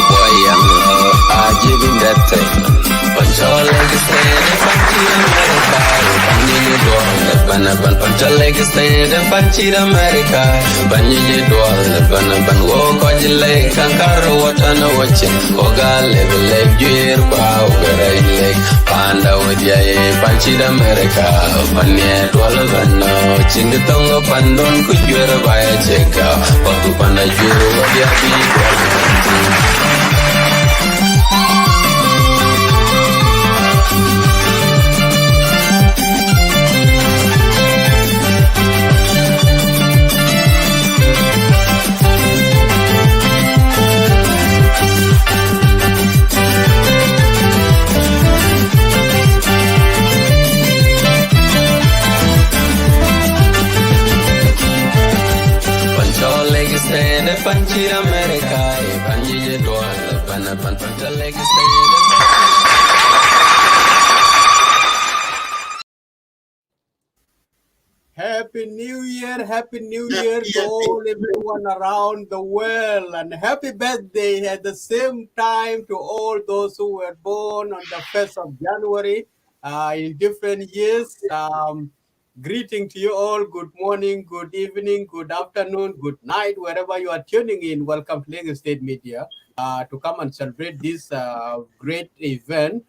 boy young, I give him that thing. Pancho leg stand, Panchi America. Banyi dwal, Pancho leg stand, Panchi America. Banyi dwal, ban wo kojile kankaro watana wachin. Oga leg juir kwa ugara leg. Panda wadiya Panchi America. Banyi dwal bano, chingitongo pandon kujuir baya cheka. Patu panda juir wadiya bi dwal. Panchi America, Panchi Dwal, Pancha leg stand. Happy New Year to all everyone around the world, and happy birthday at the same time to all those who were born on the 1st of January in different years. Greeting to you all. Good morning, good evening, good afternoon, good night, wherever you are tuning in. Welcome to Lagos State Media to come and celebrate this great event.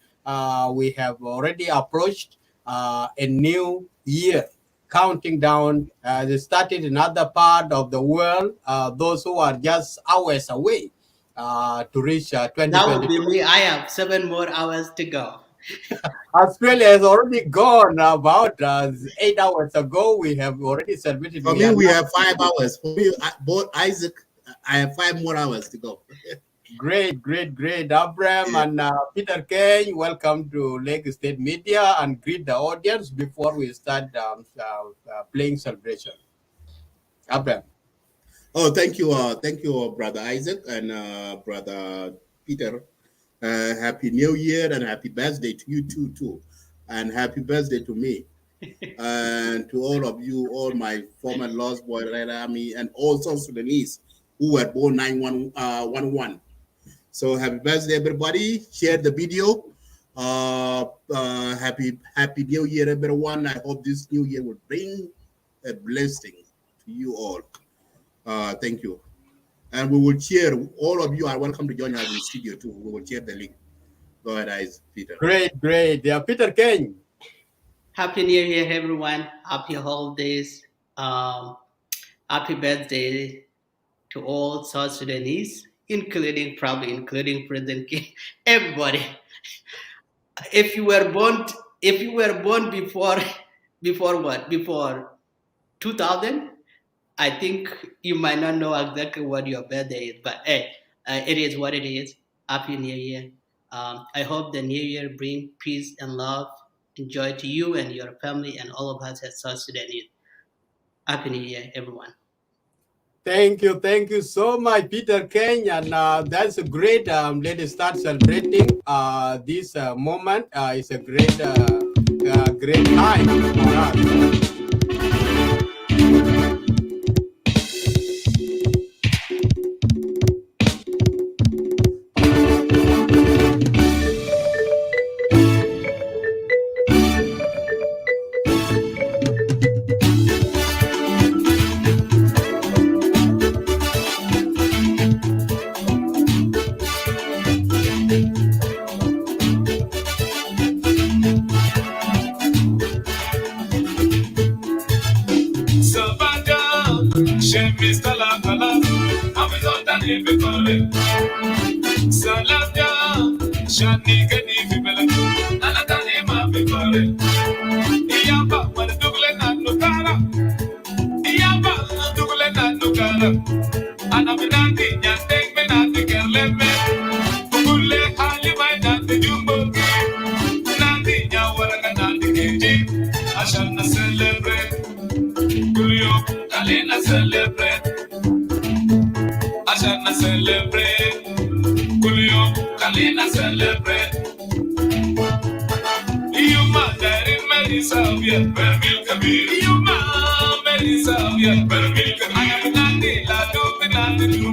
We have already approached a new year. Counting down, they started in other part of the world, those who are just hours away to reach 2022. That would be me. I have 7 more hours to go. Australia has already gone about 8 hours ago. We have already celebrated. For me, we have 5 hours. For me, both Isaac, I have 5 more hours to go. Great. Abraham and Peter Kane, welcome to Lagos State Media, and greet the audience before we start playing celebration. Abraham. Oh, thank you, Brother Isaac and Brother Peter. Happy New Year and happy birthday to you too, and happy birthday to me, and to all of you, all my former Lost Boy Red Army, and all South Sudanese who were born 9111. So happy birthday, everybody! Share the video. Happy New Year, everyone! I hope this New Year will bring a blessing to you all. Thank you. And we will share. All of you are welcome to join us in the studio too. We will share the link. Go ahead, Peter. Great. Yeah, Peter Kane. Happy New Year, everyone. Happy holidays. Happy birthday to all South Sudanese, including President King. Everybody. If you were born before what? Before 2000. I think you might not know exactly what your birthday is, but hey, it is what it is. Happy New Year. I hope the New Year bring peace and love and joy to you and your family and all of us at South Sudanese. Happy New Year, everyone. Thank you so much, Peter Kane, and that's a great. Let's start celebrating this moment. It's a great time for us.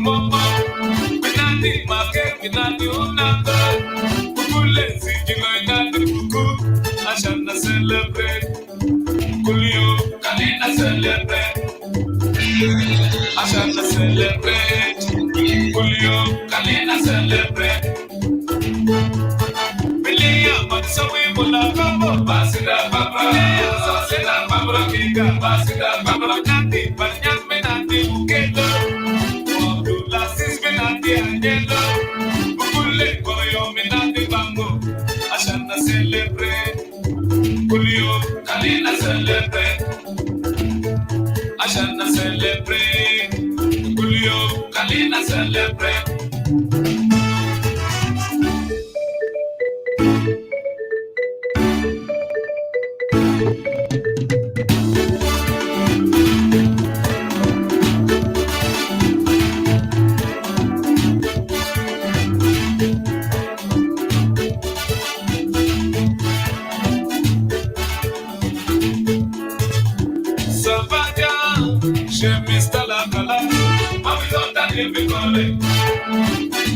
Mama, Ashana celebrate, Kulio Kalina celebrate, Ashana celebrate, Kulio Kalina celebrate. Bilia, but so we will not go, Basida Baba, Sasida Baba, Giga, Basida Baba, Nati, but Yaminati, Uketo, Wabula, Sisminati, and Yellow, Ukule, Koyo, Minati, Bango, Ashana celebrate. Julio, Kalina celebrate. Ashana celebrate. Julio, Kalina celebrate.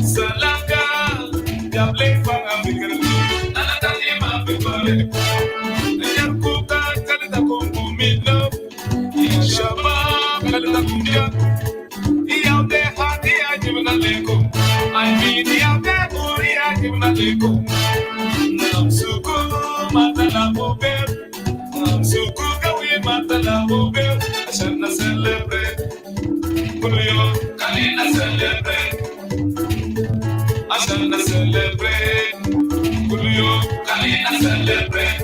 Salaka, ya play for Africa. Anatali ma bikore. Ya kuka kalita kumbu milo. Ya shaba kalita kumbia. Ya de hati ya jibna leko. I mean ya de uri ya jibna leko. Namsuku matala bobe. Namsuku kawi matala bobe. Ashana celebrate. Julio, Kalina celebrate. Ashana celebrate. Julio, Kalina celebrate.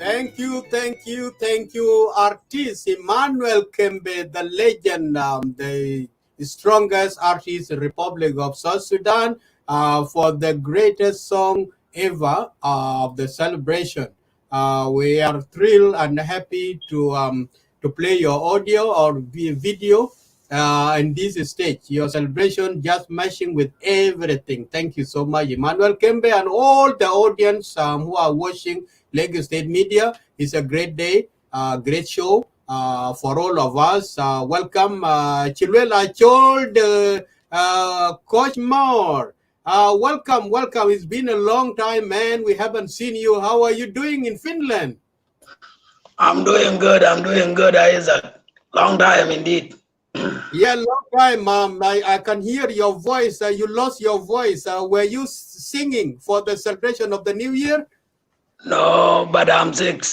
Thank you, artist Emmanuel Kembe, the legend, the strongest artist in the Republic of South Sudan, for the greatest song ever of the celebration. We are thrilled and happy to play your audio or video in this stage. Your celebration just matching with everything. Thank you so much, Emmanuel Kembe, and all the audience who are watching Lagos State Media. It's a great day, great show for all of us. Welcome, Chilwell Achol, Coach Moore. Welcome. It's been a long time, man. We haven't seen you. How are you doing in Finland? I'm doing good, Isaac. Long time indeed. Yeah, long time, Mom. I can hear your voice. You lost your voice. Were you singing for the celebration of the New Year? No, but I'm sick.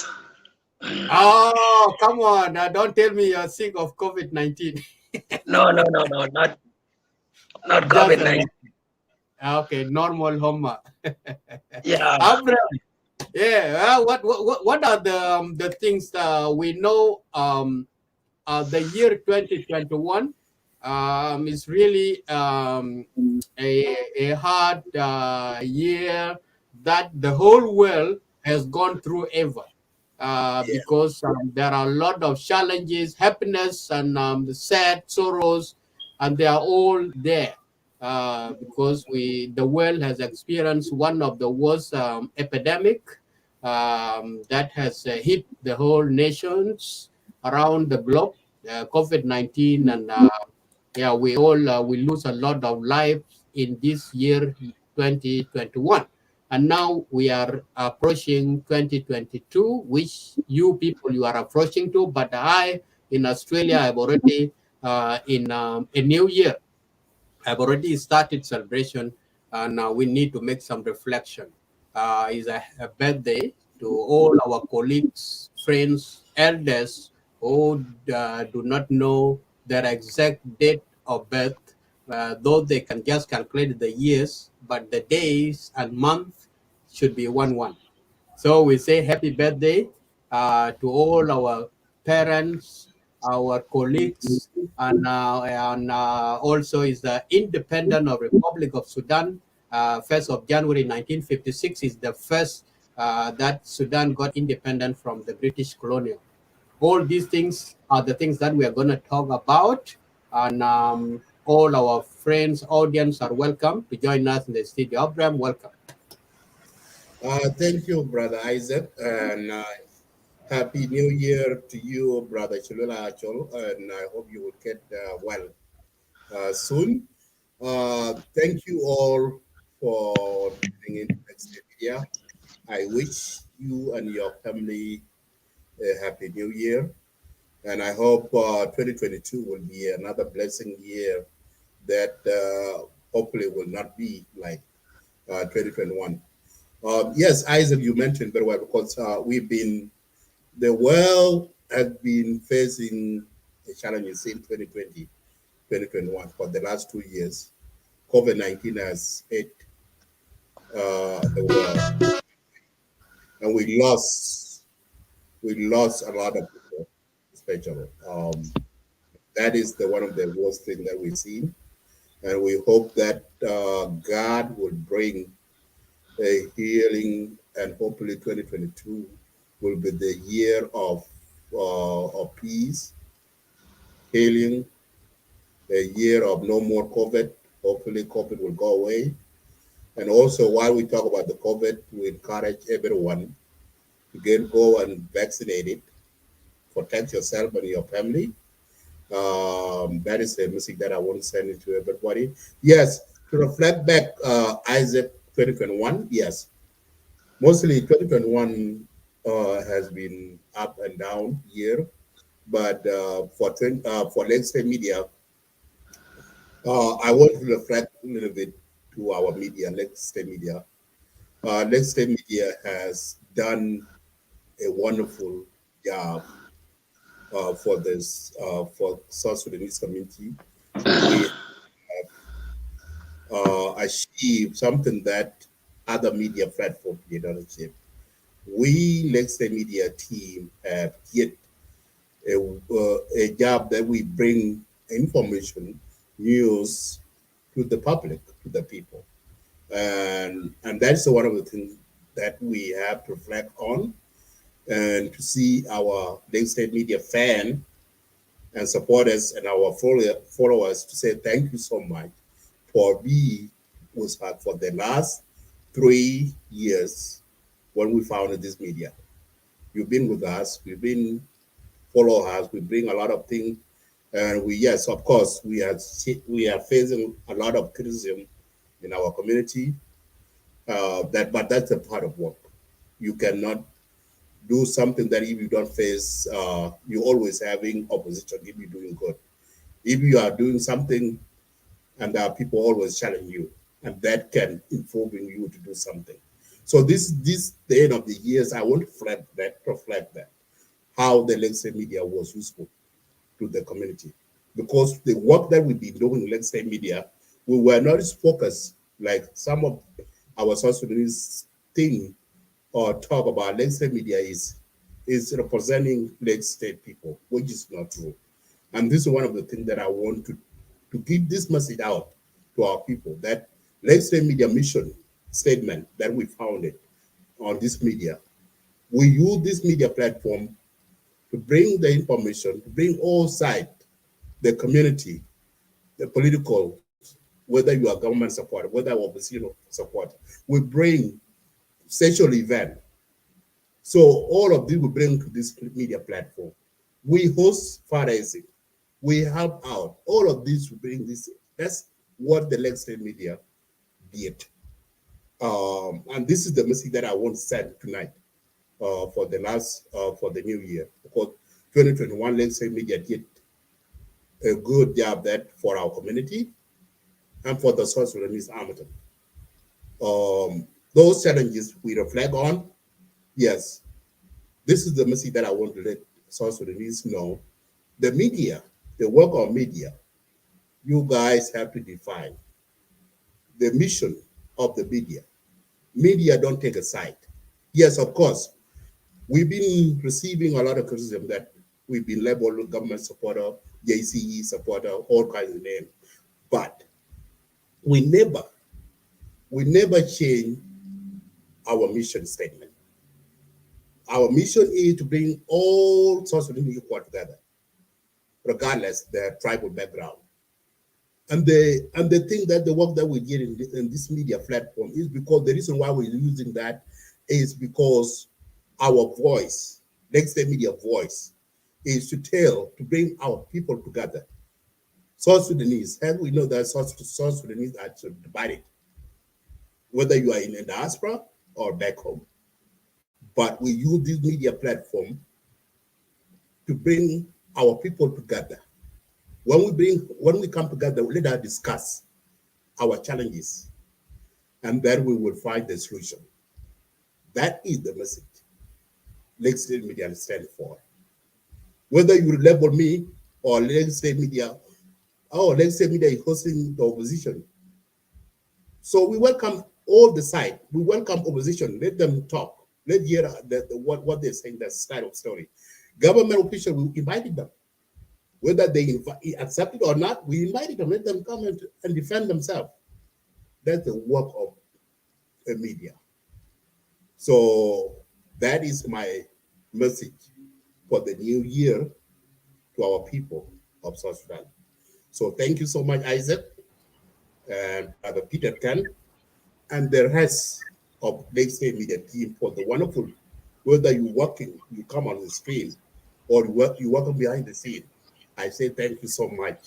Oh, come on. Don't tell me you're sick of COVID-19. No, not COVID-19. Okay, normal Homa. Yeah. Abraham, yeah. What are the things we know? The year 2021 is really a hard year that the whole world has gone through ever. Because there are a lot of challenges, happiness, and the sad sorrows, and they are all there. Because the world has experienced one of the worst epidemic that has hit the whole nations around the globe, COVID-19, and we all we lose a lot of lives in this year 2021. And now we are approaching 2022, which you people you are approaching to, but I in Australia I've already in a new year. I've already started celebration, and now we need to make some reflection. It's a birthday to all our colleagues, friends, elders who do not know their exact date of birth, though they can just calculate the years, but the days and month should be 1-1. So we say happy birthday to all our parents, our colleagues, and also is the independent of Republic of Sudan. 1st of January 1956 is the first that Sudan got independent from the British colonial. All these things are the things that we are going to talk about, and all our friends, audience are welcome to join us in the studio. Abraham, welcome. Thank you, Brother Isaac, and Happy New Year to you, Brother Chilwell Achol, and I hope you will get well soon. Thank you all for tuning in to Next Media. I wish you and your family a Happy New Year, and I hope 2022 will be another blessing year that hopefully will not be like 2021. Yes, Isaac, you mentioned very well, because the world has been facing the challenges in 2020, 2021 for the last 2 years. COVID-19 has hit the world, and we lost a lot of people, especially. That is one of the worst things that we've seen, and we hope that God will bring a healing, and hopefully 2022 will be the year of peace, healing, a year of no more COVID. Hopefully COVID will go away. And also, while we talk about the COVID, we encourage everyone to go and vaccinate it, protect yourself and your family. That is a message that I want to send it to everybody. Yes, to reflect back, Isaac, 2021, yes. Mostly 2021 has been up and down year, but for Let's Say Media, I want to reflect a little bit to our media, Let's Say Media. Let's Say Media has done a wonderful job for this for South Sudanese community. We have achieved something that other media platforms did not achieve. we, Lexington Media team, have yet a job that we bring information, news to the public, to the people. And that's one of the things that we have to reflect on and to see our Lexington Media fan and supporters and our followers to say thank you so much for being with us for the last 3 years when we founded this media. You've been with us, we've been follow us, we bring a lot of things, and yes, of course, we are facing a lot of criticism in our community. But that's a part of work. You cannot do something that if you don't face, you're always having opposition if you're doing good. If you are doing something and people always challenge you, and that can inform you to do something. So this the end of the years, I want to reflect that how the Lexington Media was useful to the community, because the work that we've been doing in Lexington Media, we were not as focused like some of our South Sudanese thing or talk about Lexington Media is representing Lake State people, which is not true. And this is one of the things that I want to give this message out to our people, that Lake State Media mission statement that we founded on this media. We use this media platform to bring the information, to bring all sides, the community, the political, whether you are government support, whether opposition support. We bring social event. So all of this we bring to this media platform. We host fundraising. We help out. All of this we bring this. That's what the Lexington Media did. And this is the message that I want to send tonight for the new year, because 2021 Lexington Media did a good job that for our community and for the South Sudanese Army. Those challenges we reflect on. Yes, this is the message that I want to let South Sudanese know. The media, the work of media, you guys have to define the mission of the media. Media don't take a side. Yes, of course, we've been receiving a lot of criticism that we've been labeled government supporter, JCE supporter, all kinds of names. But we never change our mission statement. Our mission is to bring all South Sudanese equal together, regardless their tribal background. And the thing that the work that we did in this media platform is because the reason why we're using that is because our voice, Lexington Media voice, is to bring our people together. South Sudanese, and we know that South Sudanese are divided, whether you are in the diaspora or back home. But we use this media platform to bring our people together. When we come together, let us discuss our challenges, and then we will find the solution. That is the message Lexington Media stands for. Whether you label me or Lexington Media, Lexington Media is hosting the opposition. So we welcome all the sides. We welcome opposition. Let them talk. Let's hear what they're saying, that style of story. Government officials, we invited them. Whether they accept it or not, we invited them. Let them come and defend themselves. That's the work of the media. So that is my message for the new year to our people of South Sudan. So thank you so much, Isaac, and Brother Peter Ken, and the rest of Lexington Media team for the wonderful, whether you come on the screen, or you working behind the scene. I say thank you so much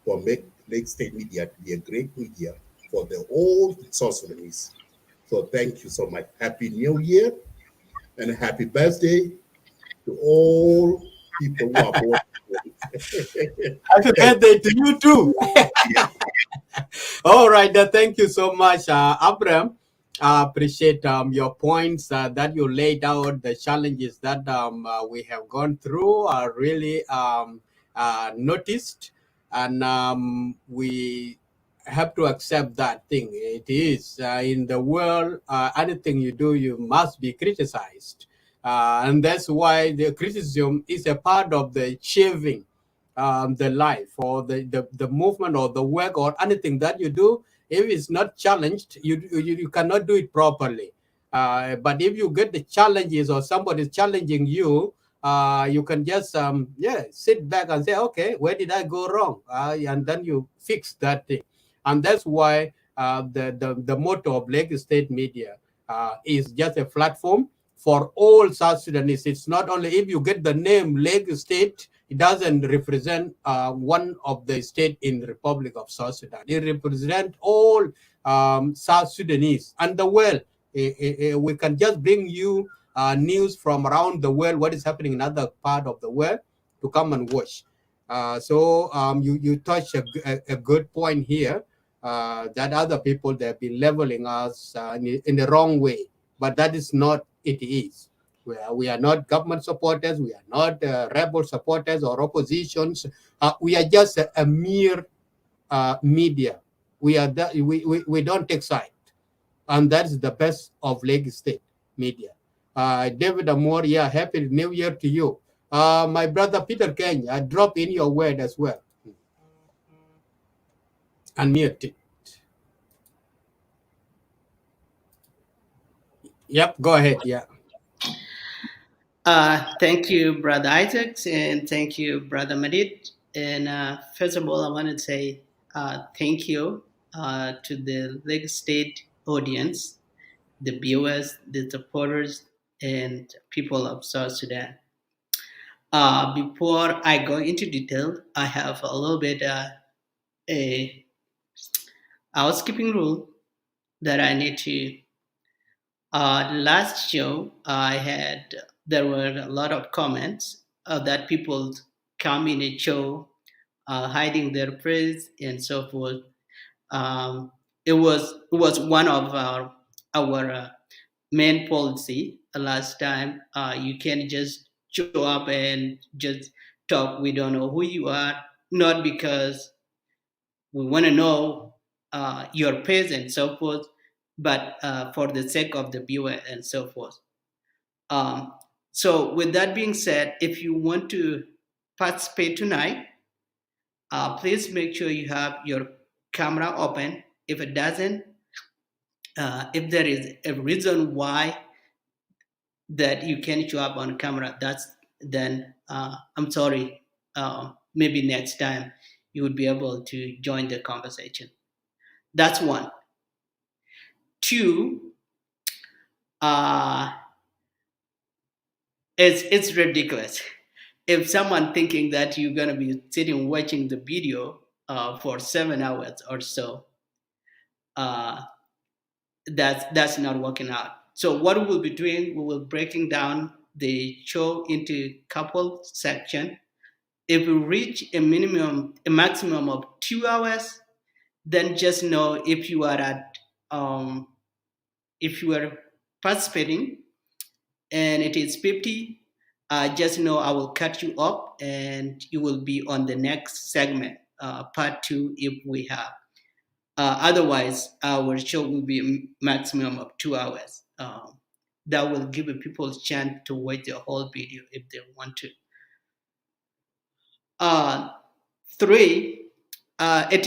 for making Lexington Media to be a great media for the whole South Sudanese. So thank you so much. Happy New Year and happy birthday to all people who are born. Happy birthday to you too. All right, thank you so much, Abraham. I appreciate your points that you laid out. The challenges that we have gone through are really noticed, and we have to accept that thing. It is in the world, anything you do, you must be criticized. And that's why the criticism is a part of the shaping the life or the movement or the work or anything that you do. If it's not challenged, you cannot do it properly. But if you get the challenges or somebody is challenging you, you can just sit back and say, okay, where did I go wrong? And then you fix that thing. And that's why the motto of Lake State Media is just a platform for all South Sudanese. It's not only if you get the name Lake State, it doesn't represent one of the state in the Republic of South Sudan. It represents all South Sudanese and the world. We can just bring you news from around the world, what is happening in other part of the world, to come and watch. So you touch a good point here, that other people, they've been leveling us in the wrong way, but that is not it is. We are not government supporters, we are not rebel supporters or oppositions. We are just a mere media. We don't take side, and that's the best of Lake State Media. David Amor, yeah, happy New Year to you. My brother Peter Kenya, drop in your word as well. Unmute it. Yep, go ahead. Yeah. Thank you, Brother Isaacs, and thank you, Brother Madid. And first of all, I want to say thank you to the Lake State audience, the viewers, the supporters, and people of South Sudan. Before I go into detail, I have a little bit a housekeeping rule that I need to. Last show, there were a lot of comments that people come in a show hiding their praise and so forth. It was one of our main policy last time. You can't just show up and just talk. We don't know who you are, not because we want to know your praise and so forth, but for the sake of the viewer and so forth. So with that being said, if you want to participate tonight, please make sure you have your camera open. If it doesn't, if there is a reason why that you can't show up on camera, then I'm sorry. Maybe next time you would be able to join the conversation. That's one. Two, it's ridiculous. If someone thinking that you're gonna be sitting watching the video for 7 hours or so, that's not working out. So what we will be doing, we will breaking down the show into couple section. If we reach a maximum of 2 hours, then just know if you are participating and it is 50, just know I will cut you up and you will be on the next segment, part 2 if we have. Otherwise, our show will be a maximum of 2 hours. That will give people a chance to watch the whole video if they want to. 3, it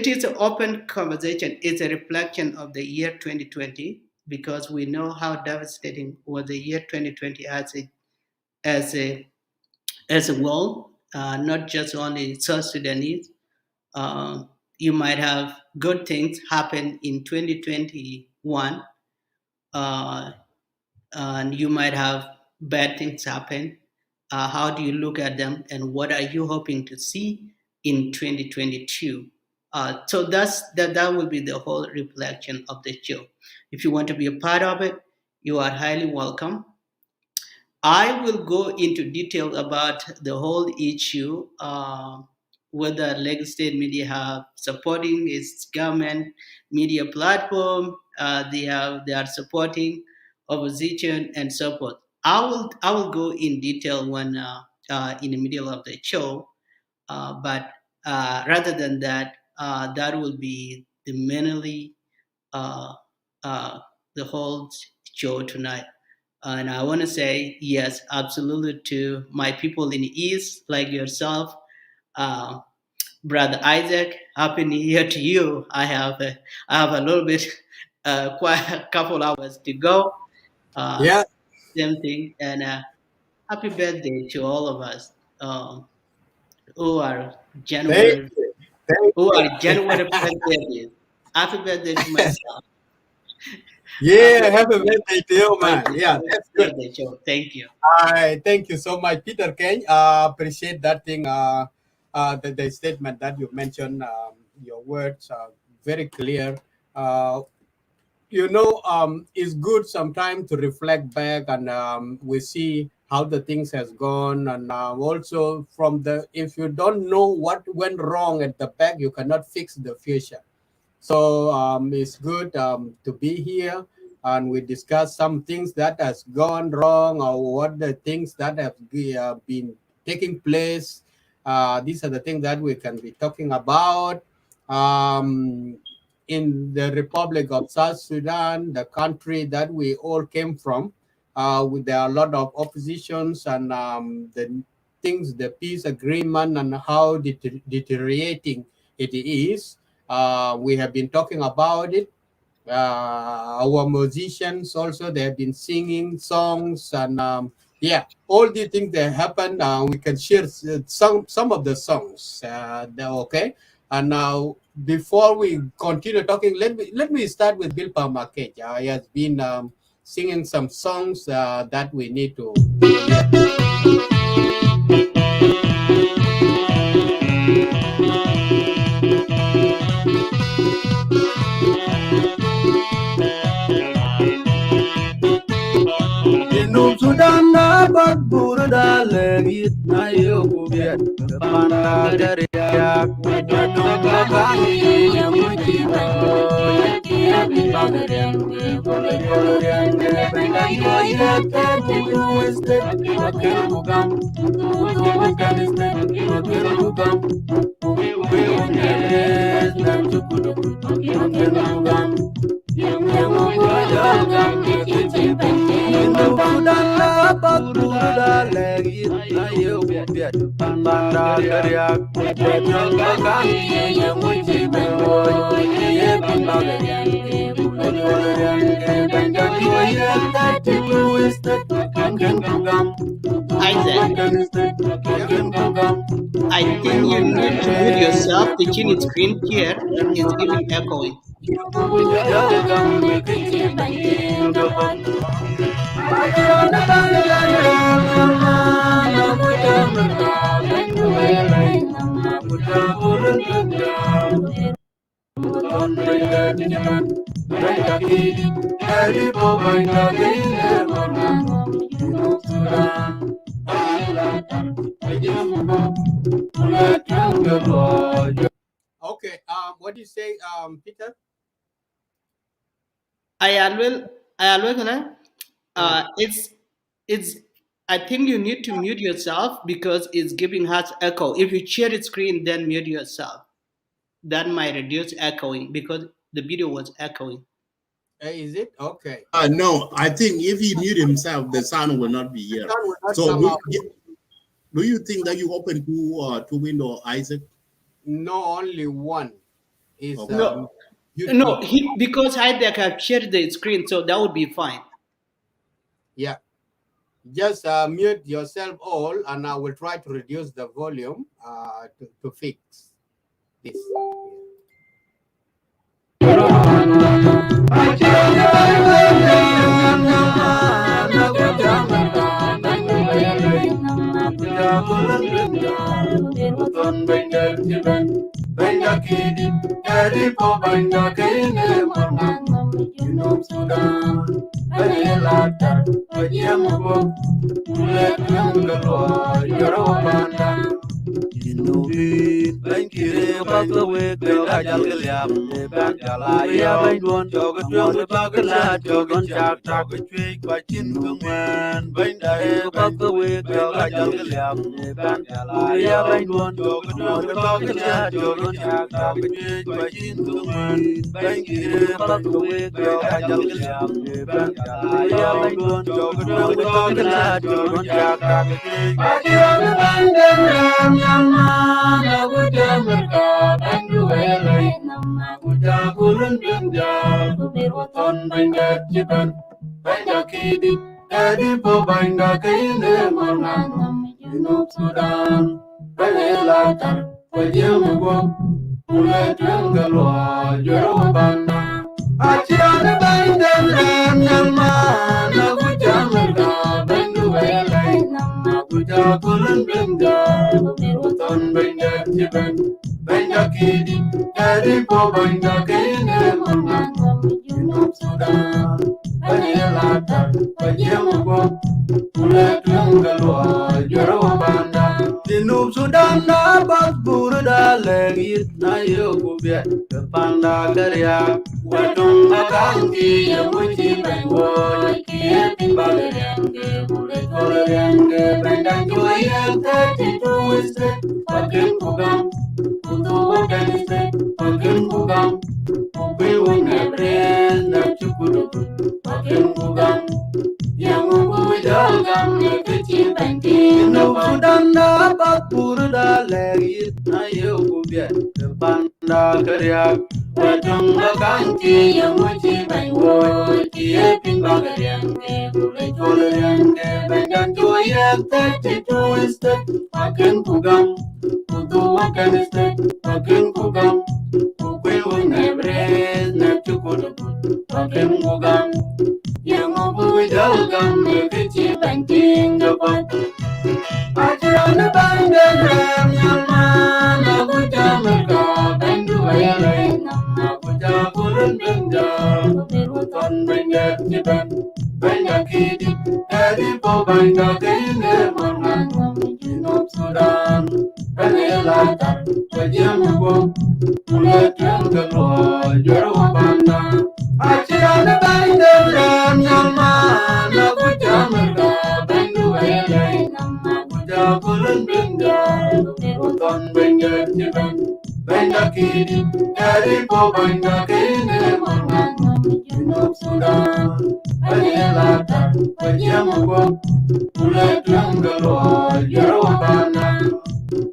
is an open conversation. It's a reflection of the year 2020 because we know how devastating was the year 2020 as a world, not just only South Sudanese. You might have good things happen in 2021, and you might have bad things happen. How do you look at them, and what are you hoping to see in 2022? So that will be the whole reflection of the show. If you want to be a part of it, you are highly welcome. I will go into detail about the whole issue, whether Lake State Media have supporting its government media platform, they are supporting opposition and so forth. I will go in detail when in the middle of the show, but rather than that, that will be the mainly the whole show tonight. And I want to say yes, absolutely, to my people in the East, like yourself, uh, Brother Isaac. Happy New Year to you. I have a little bit, quite a couple hours to go. Yeah. Same thing, and happy birthday to all of us who are Thank January, you. Thank who you. are January birthdays. Happy birthday to myself. Yeah, Happy happy birthday to you, man. Yeah, that's good. birthday show. Thank you. Thank you so much, Peter Kane. Appreciate that thing. The statement that you mentioned. Your words are very clear. It's good sometimes to reflect back and we see how the things has gone, and also from the if you don't know what went wrong at the back, you cannot fix the future. So it's good to be here, and we discuss some things that has gone wrong or what the things that have been taking place. These are the things that we can be talking about. Um, in the Republic of South Sudan, the country that we all came from, there are a lot of oppositions and the things, the peace agreement, and how deteriorating it is. We have been talking about it. Our musicians also, they have been singing songs, and yeah, all the things that happen. We can share some of the songs. Okay, and now before we continue talking, let me start with Bill Pamakej. He has been singing some songs that we need to. Sudan na bagburu da legit na yoku biat panda dari yak nyatoka kani yang mujina ya bibagaren golorian benda ya tete weste makel bugam makel bugam we ones na chukudu makel bugam yang mujagam Nubudana bagbuda legit na yoku biat panda dari yak nyatoka kani yang mujina ya bibagaren Isaac, I think you need to mute yourself. The chin screen here is giving echoing. Okay, what do you say, Peter? It's I think you need to mute yourself because it's giving us echo. If you share the screen, then mute yourself. That might reduce echoing because the video was echoing. Is it okay? No, I think if he mute himself, the sound will not be here. So do you think that you open two window, Isaac? No, only one is okay. No, because Isaac have shared the screen, so that would be fine. Yeah, just mute yourself all, and I will try to reduce the volume to fix this. Thank you, Papa Wick, Jagaliam, Bangalaya, Baydon, Jogan, Bagala, Jogan, Chak, Tree, Bachin, Guman, Banda, Papa Wick, Jagaliam, Bangalaya, Baydon, Jogan, Bagala, Jogan, Chak, Tree, Bachin, Guman, Thank you, Papa Wick, Jagaliam, Bangalaya, Baydon, Jogan, Bagala, Jogan, Chak, Tree, Jinub Sudan na bakbur da lagi na yoku biat kepanda karya wadung akangi yang muci bengwo kiepin bagarian ke bulet kolerian ke bendang joyan tati tuiste pakin kugam untuk wakan iste pakin kugam ubi wunebren na cukudu pakin kugam yang ubi dalgam ne kecil penting Jinub Sudan na bakbur da lagi na yoku biat kepanda karya wadung akangi yang muci bengwo kiepin bagarian ke bulet kolerian ke bendang joyan tati tuiste pakin kugam untuk wakan iste pakin kugam ubi wunebren na cukudu pakin kugam yang ubi dalgam ne kecil penting dapat ajaran bandar nyaman aku jamerka bendu ayale aku jakulun benjar berutan benjar jiban benjar kidi dari po benjar kene mangan Jinub Sudan benelata pejamugo mulut yang keluar jero banda ajaran bandar nyaman aku jamerka bendu ayale Jakulun benjar, berutan benjar jiban, benjar kidi, dari po benjar kene mangan Jinub Sudan, benelata pejamugo mulut yang keluar jero banda.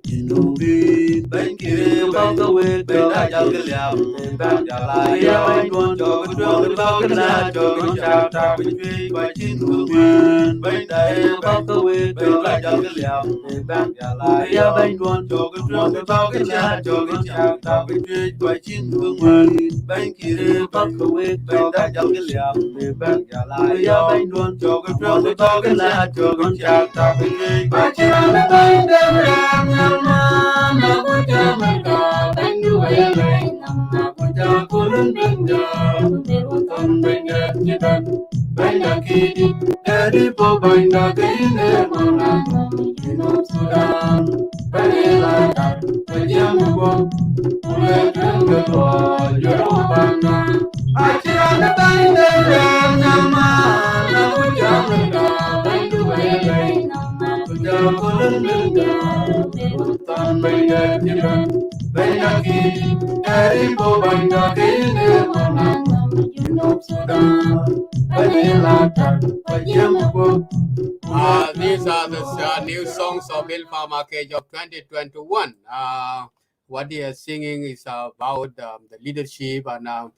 Jinubi bengkiri bangka wek bela jalgaliam Bangalaya baydon jogon bagala jogon chata bitwi bachin guman Bangalaya bangka wek bela jalgaliam Bangalaya baydon jogon bagala jogon chata bitwi bachin guman bengkiri bangka wek bela jalgaliam Bangalaya baydon jogon bagala jogon chata bitwi bachin guman aku jamerka bendu ayale aku jakulun benjar berutan benjar jiban benjar kidi dari po benjar kene mangan Jinub Sudan benelata pejamugo mulut yang keluar jero banda ajaran bandar nyaman aku jamerka bendu ayale aku jakulun benjar berutan benjar jiban benjar kidi dari po benjar kene mangan Jinub Sudan benelata pejamugo. These are the new songs of Ilfa Makej of 2021. What they are singing is about the leadership and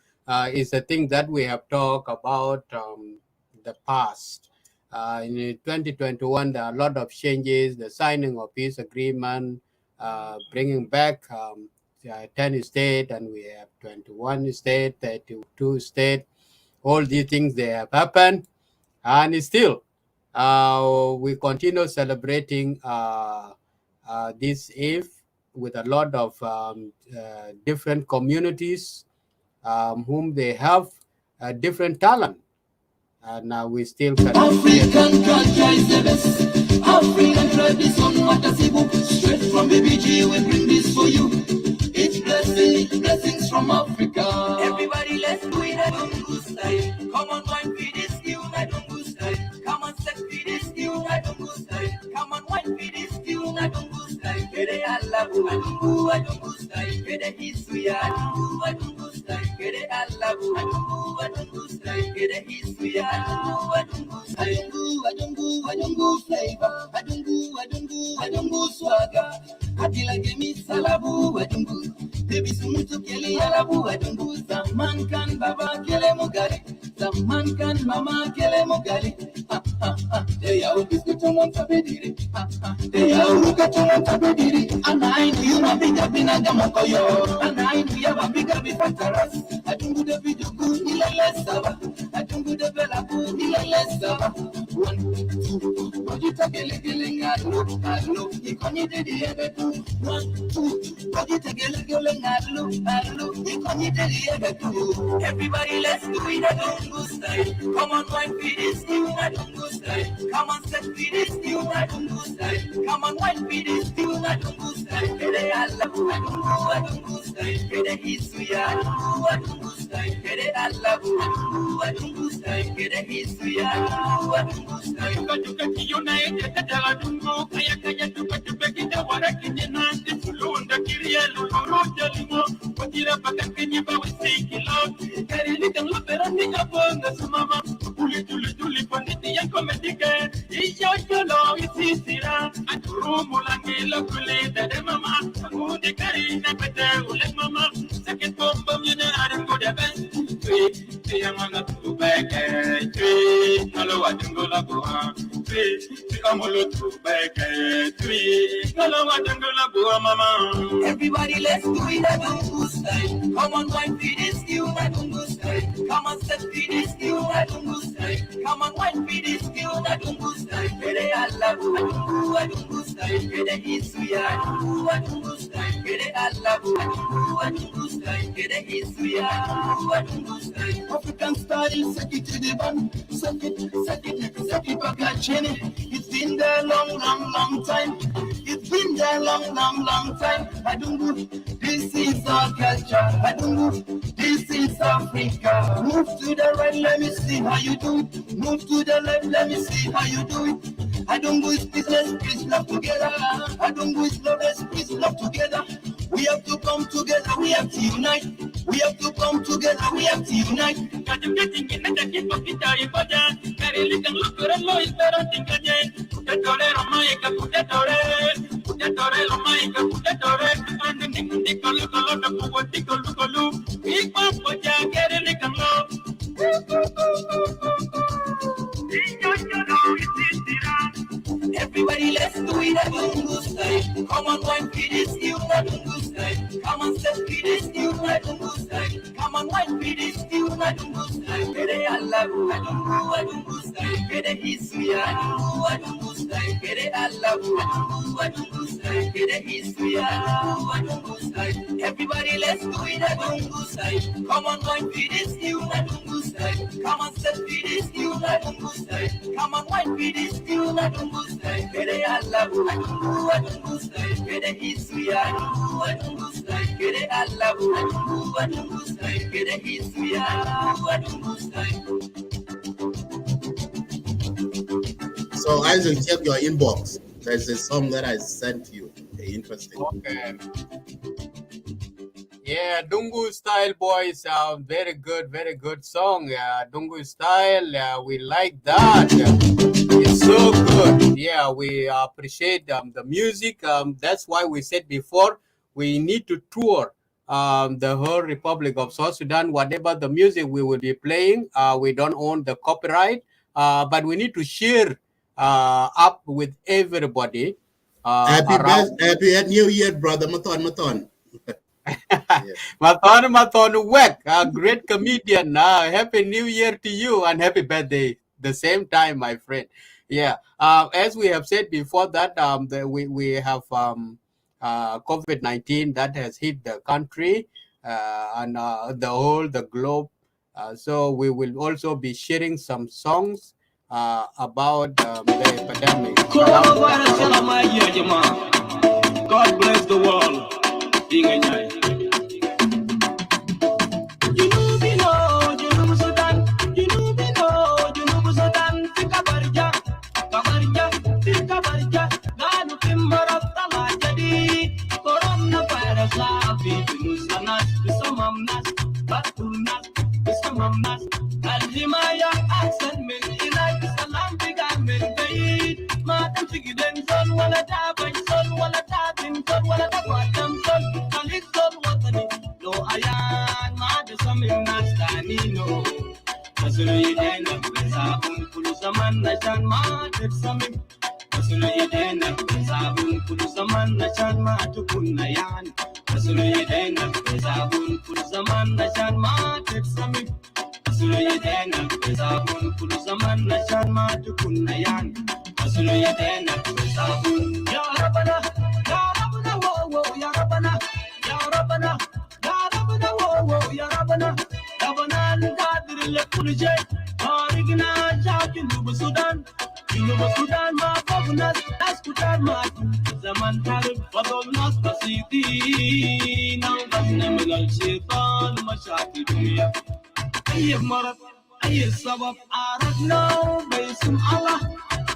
is a thing that we have talked about the past. In 2021, there are a lot of changes, the signing of peace agreement, bringing back 10 states, and we have 21 states, 32 states. All these things, they have happened, and still, we continue celebrating this Eve with a lot of different communities whom they have different talent. And we still can. African culture is the best. African tradition, Matasibu. Straight from BBG, we bring this for you. alabu adungu adungu style kede hisuya adungu style kede alabu adungu style kede hisuya adungu flavor adungu swagger Adila gemi salabu adungu Baby sumutu kele alabu adungu Zaman kan baba kele mugari Zaman kan mama kele mugari Deya ubisku tumon tabediri Deya uruka tumon tabediri Anain yuma biga binaga makoyo Anain yaba biga bifataras Adungu de bidugu nilele saba Adungu de belabu nilele saba 1, 2, Bojita gele gele ngalo Ikonyi dedi ebe 1, 2, Bojita gele gele ngalo Ikonyi dedi ebe 2 Everybody let's do it adungu style Come on wine feed this new adungu style Come on set feed this new adungu style Come on wine feed this new adungu style Kede alabu adungu style Kede hisuya adungu style Kede alabu adungu style Kede hisuya adungu style Kajuka kiyona ete tadala dungu Kaya kaya tuka tupekita warakine nante Sulunda kiria luluru jalimo Watira baka kenye bawe sikilo Kari likan lopera nika bonga sumama Tuli panditi yang kometike Iyo yolo isisira Aturumu langi lokule dade mama Angudi kari nepete ule mama Sakit bomba mjene arengo debe Tui amanga tubeke Tui Nalo wajengo la buha Tui amolo tubeke Tui Nalo wajengo la buha mama Everybody let's do it adungu style Come on wine feed this new adungu style Come on set feed this new adungu style Come on wine feed this new adungu style Kede alabu adungu style Kede hisuya adungu style Kede alabu adungu style Kede hisuya adungu style African style saki to the bun Saki baka chene It's been there long time It's been there long time Adungu this is our culture Adungu this is Africa Move to the right let me see how you do it Move to the left let me see how you do it Adungu is business peace love together Adungu is love peace love together We have to come together we have to unite We have to come together we have to unite Kajuka tingine jakipo kita ibaja Kari likan lokura lo isbero tinganye Kutetore romaika kutetore lomaika kutetore Andi ndiko lukolo na pugo tiko lukolu Ikwa poja kari likan lo Everybody let's do it adungu style Come on wine feed this new adungu style Come on set feed this new adungu style Come on wine feed this new adungu style Kede alabu adungu style Kede hisuya adungu style Kede alabu adungu style Kede hisuya adungu style Everybody let's do it adungu style Come on wine feed this new adungu style Come on set feed this new adungu style Come on wine feed this new adungu style Kede alabu adungu style Kede hisuya adungu style Kede alabu adungu style Kede hisuya adungu style So Isaac, check your inbox. There's a song that I sent you. Interesting. Okay. Yeah, Dungu Style Boys, very good song. Dungu Style, we like that. It's so good. Yeah, we appreciate the music. That's why we said before, we need to tour the whole Republic of South Sudan. Whatever the music we will be playing, we don't own the copyright, but we need to share up with everybody. Happy New Year, brother Maton. Maton Wek, a great comedian. Happy New Year to you and happy birthday. The same time, my friend. Yeah. As we have said before that we have COVID-19 that has hit the country and the globe. So we will also be sharing some songs about the epidemic. God bless the world. ولا تعبان زول ولا تعبان زول ولا تقدم زول خليك زول وطني لو أيان ما تسمي الناس تانينو مسؤول يدينك بصابون كل زمان عشان ما تتسمم مسؤول يدينك بصابون كل زمان عشان ما تكون نيان مسؤول يدينك بصابون كل زمان عشان ما تتسمم مسؤول يدينك بصابون كل زمان عشان ما تكون نيان مسؤول يدينك بصابون يا ربنا يا ربنا وو يا ربنا يا ربنا يا ربنا وو يا ربنا ربنا القادر لكل شيء طارقنا جاء جنوب السودان ما فوق ناس كتار ما زمان حرب فضل ناس بسيطين انقذنا من الشيطان مشاكل الدنيا اي مرض اي سبب عرفنا باسم الله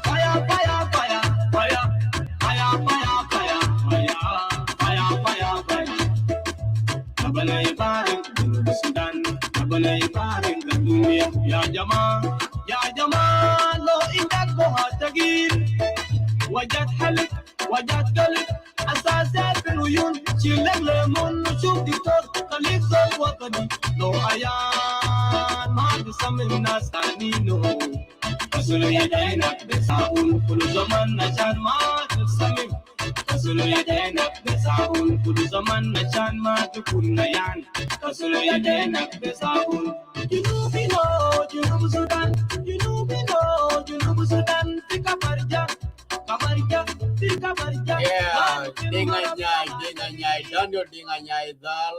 فيا فيا فيا فيا فيا فيا فيا فيا فيا فيا فيا ربنا يبارك جنوب السودان ربنا يبارك الدنيا يا جماعة لو إنك هتجيل وجد حلك وجد قلب أساسات في العيون شيلك ليمون وشوف دكتور خليك زول وطني لو أيان ما تسمي الناس تانينو غسل يدينك بصابون كل زمان عشان ما تسمم غسل يدينك بصابون كل زمان عشان ما تكون نيان غسل يدينك بصابون جنوبي نو جنوب السودان جنوبي نو جنوب السودان في كبرجة في كبرجة Yeah, Dinganyai, Daniel Dinganyai Dal,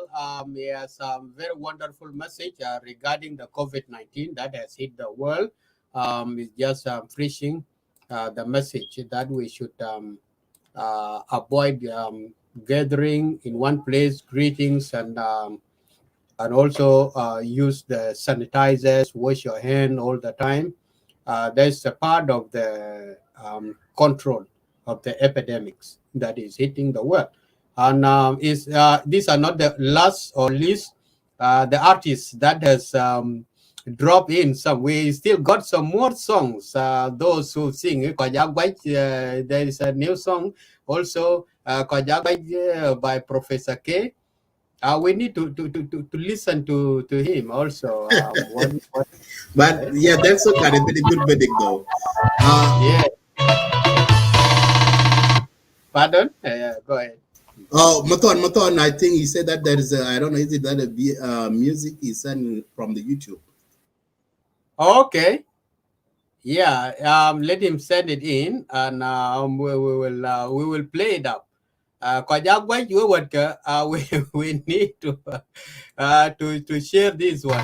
he has a very wonderful message regarding the COVID-19 that has hit the world. It's just preaching the message that we should avoid gathering in one place, greetings, and also use the sanitizers, wash your hand all the time. That's a part of the control of the epidemics that is hitting the world. And these are not the last or least the artists that has drop in some. We still got some more songs. Those who sing there is a new song also by Professor K. We need to listen to him also. But yeah, that's a kind of very good verdict though. Yeah. Pardon? Go ahead. Oh, Maton, I think he said that there is I don't know, is it that a music is sent from the YouTube? Okay. Yeah. Let him send it in, and we will play it up. We need to share this one.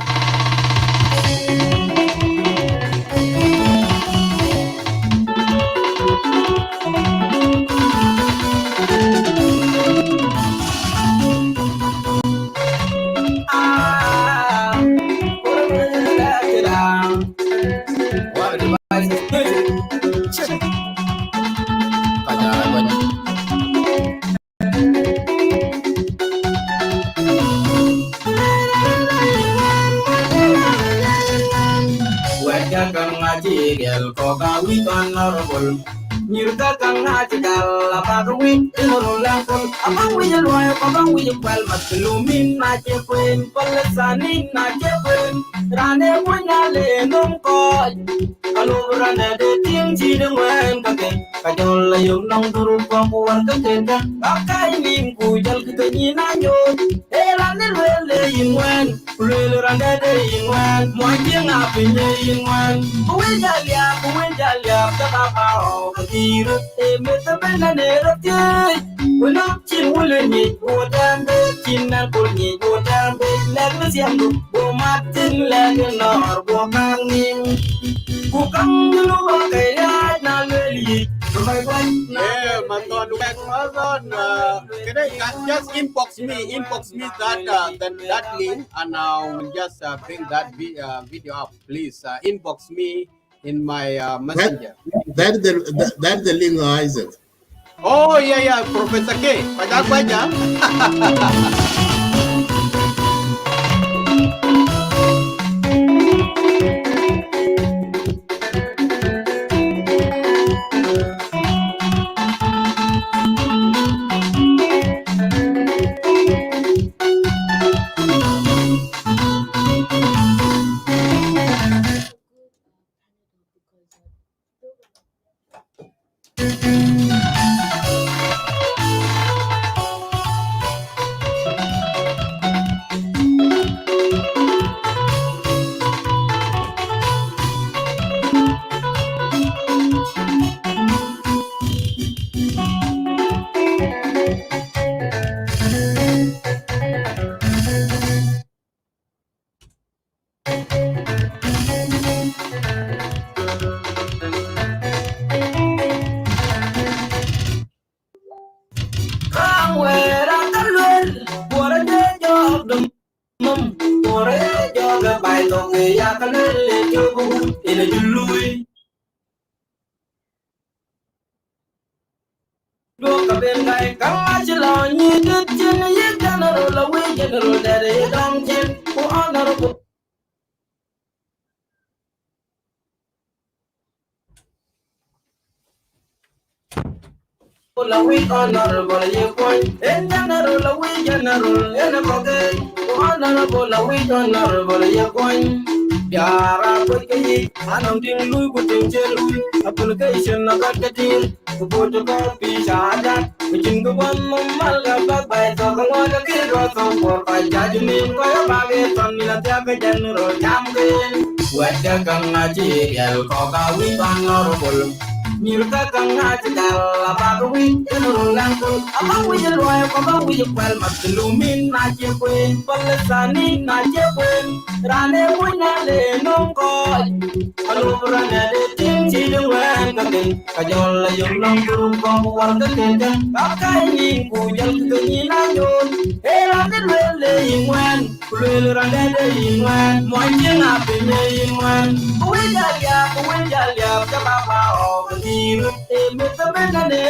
Nyirta kang natikal apagawin inurulangkol amang wijalway pabang wijakwal matlumin na chekwen palasanin na chekwen rane wanyale nungkoy alubrane de ting chidengwen kake kajol yung nang turupang kuwan kakenda bakay nim kujal kitanyina nyon elane lwele yingwen lwele rane de yingwen mwajing apinye yingwen kuwijalya kakapao kakiro emeta bena nerapye Wala chin wala ni godambe chinan kulni godambe lagu siamdu bo matin lagu nor bo kangning bukang lu kaya na leli Yeah, Maton, just inbox me that link, and we'll just bring that video up. Please inbox me in my messenger. That's the link, Isaac. Oh yeah, Professor K. Pajak. ben guy, Kamachila, you did you general away, general that they don't get who honorable. We honorable, you point, and general, we general, and a pocket, honorable, we honorable, you point. Yara Pukay, Anam Lu Putin, application of the team, the protocol piece that, which in the one Malga back by talking on the kid or so for by judgment, go back on the general campaign. What the Gangaji, Koga, we honorable. Mirka Gangaji, Abawi, General Lanko, Abawi, Abawi, well, Matulumin, Naji, Palasani, Naji, Rane, Winale, no God. Alubran, Children, Kajola, young long group, one the Kitten, Bakaini, Kujal, and the laying one, Puller and laying one, Mointing up in laying one, Windalia, Kababa, the team, Mr. Benane,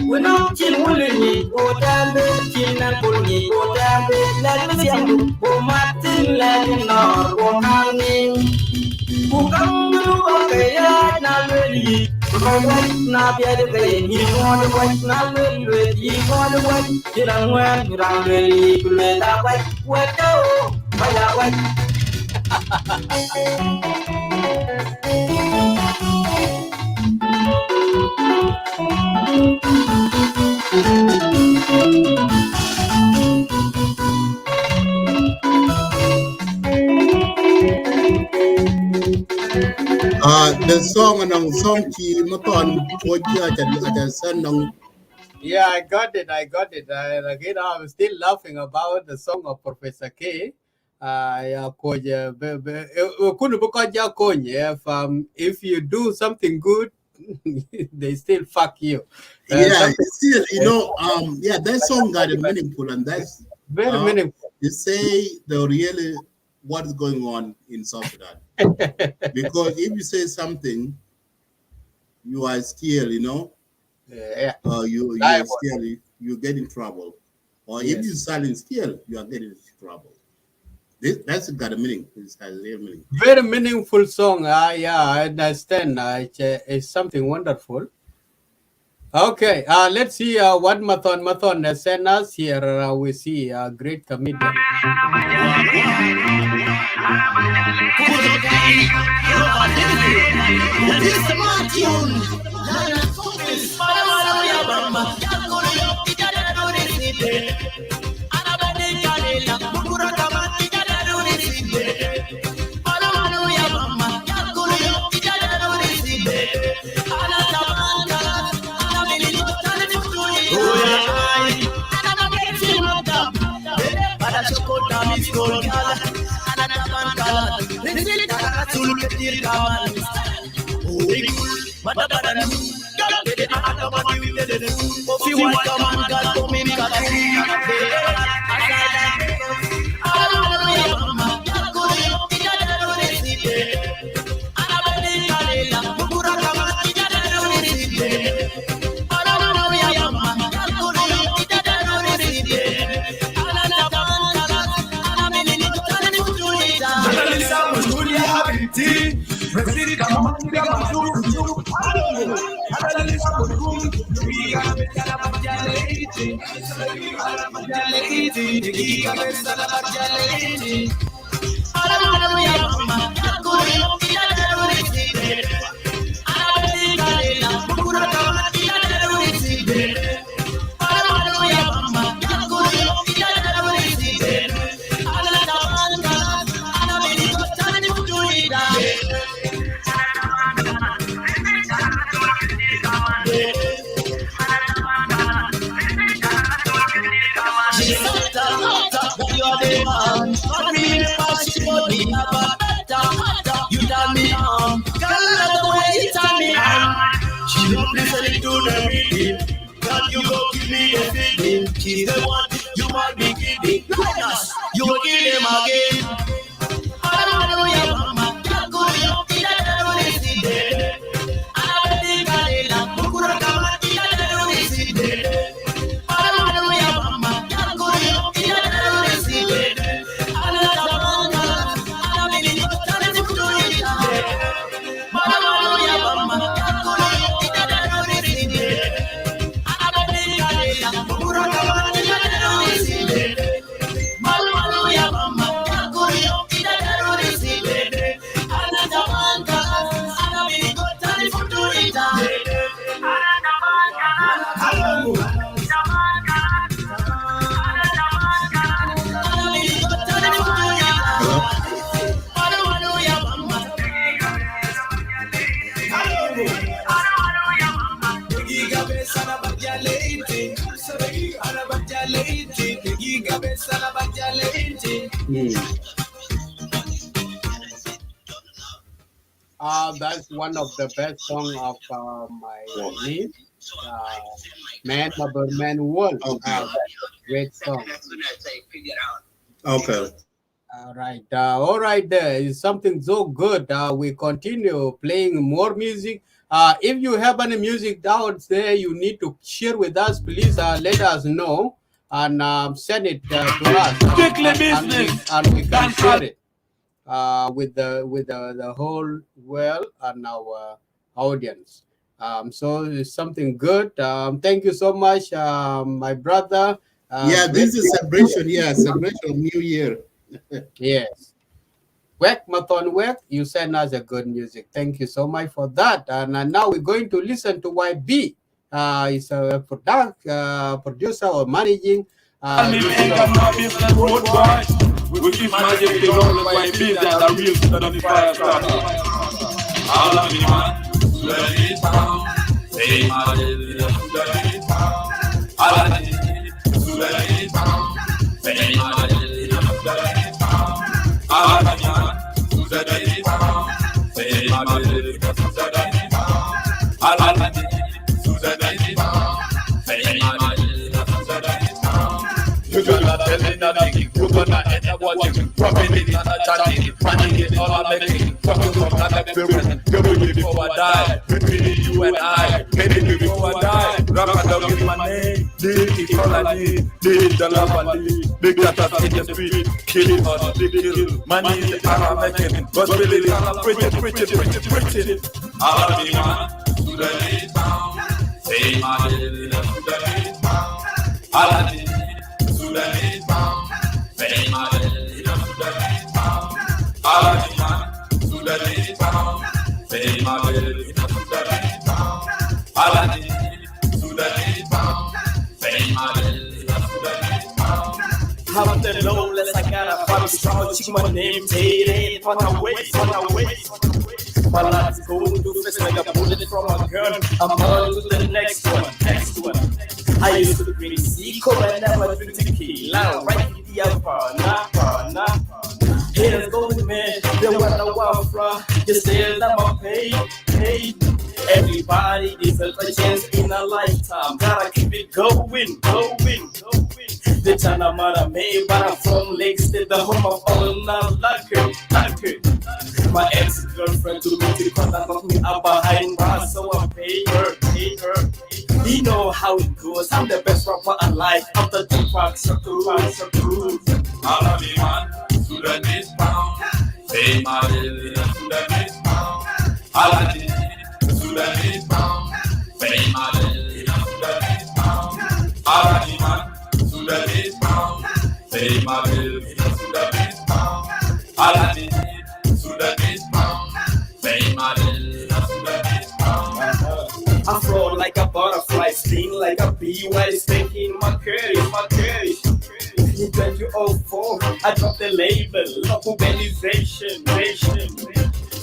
we're not chill, willing, go down, chin and pulling, go down, let me see you, go Martin, let him know, go hanging. Bukang dulu kaya na luli, bukang na biar kaya ni mohon buat na luli, ni mohon buat jirang wan jirang luli, kulit apa buat kau banyak buat. The song and song key Maton Yeah, I got it. Again, I'm still laughing about the song of Professor K. If you do something good, they still fuck you. Still, that song got a meaningful, and that's very meaningful. You say the really what is going on in South Sudan. Because if you say something, you are still, you get in trouble. Or if you silence still, you are getting in trouble. That's got a meaning. It has a real meaning. Very meaningful song. I understand. It's something wonderful. Okay, let's see what Mathon sent us here. We see a great comedian. She's the one you might be kidding. You will kill him again. That's one of the best songs of my niece, Man Number Man World. Okay. Great song. Okay. All right, there is something so good. We continue playing more music. If you have any music down there you need to share with us, please let us know and send it to us. And we can share it with the whole world and our audience. So it's something good. Thank you so much, my brother. This is celebration. Celebration of New Year. Yes. Wek Mathon Wek, you send us a good music. Thank you so much for that. And now we're going to listen to YB. He's a producer or managing. We keep magic the road like YB that are real to the fire starter. All of me, man, let it down. Say my little, let it down. All of me, let it down. Say my little, let it down. All of me, man, let it down. Say my little, let it down. All of me, let it down. Say my little, let it down. You're gonna tell me nothing. You're gonna end up watching. Dropping it on a chatting. Running it all I'm making. Talking from another parent. Maybe before I die. Maybe you and I. Maybe before I die. Rap and give my name. Need it all I need. Need the love I need. Big data in the street. Kill it or big kill. Money is the power I'm making. But really I'm preaching. All of me man. To the lay down. Say my little to the lay down. All of me. To the lay down. Say my little to the lay down. All of me man. To the lay down. Say my little to the lay down. All of me. To the lay down. Say my little to the lay down. I'm the lowless, I got a five strong chick, my name Tay, on her waist. My life's going to fist like a bullet from a gun. I'm on to the next one. I used to drink Zico and never drink tequila. Right in the Havana. Haters going mad, they want a wild fry. Just say that I'm paid. Everybody deserves a chance in a lifetime. Gotta keep it going. The China mother made, but I'm from Lakes, the home of all non-lucker. My ex-girlfriend to me because I knocked me up behind bars, so I paid her. You know how it goes. I'm the best rapper alive. I'm the Tupac, All of me man, to the knees down. Say my little to the knees down. All of me to the knees down. Say my little to the knees down. All of me man, to the knees down. Say my little to the knees down. All of me to the knees down. Say my little to the knees down. I flow like a butterfly, sting like a bee while it's taking my courage. In 2004, I dropped the label, Organization.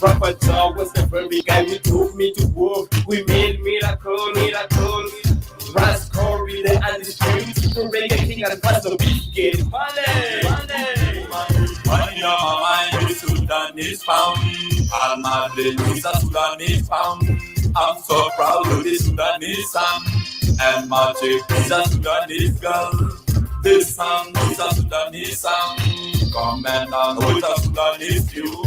Rapper Dog was the very guy who took me to work. We made miracle. Ras Corey, the undisputed, the reggae king and pass the beef game. Money on my mind, the Sudanese pound. All my babies are Sudanese pound. I'm so proud of the Sudanese son. And my chick is a Sudanese girl. This song is a Sudanese song. Come and down with a Sudanese youth.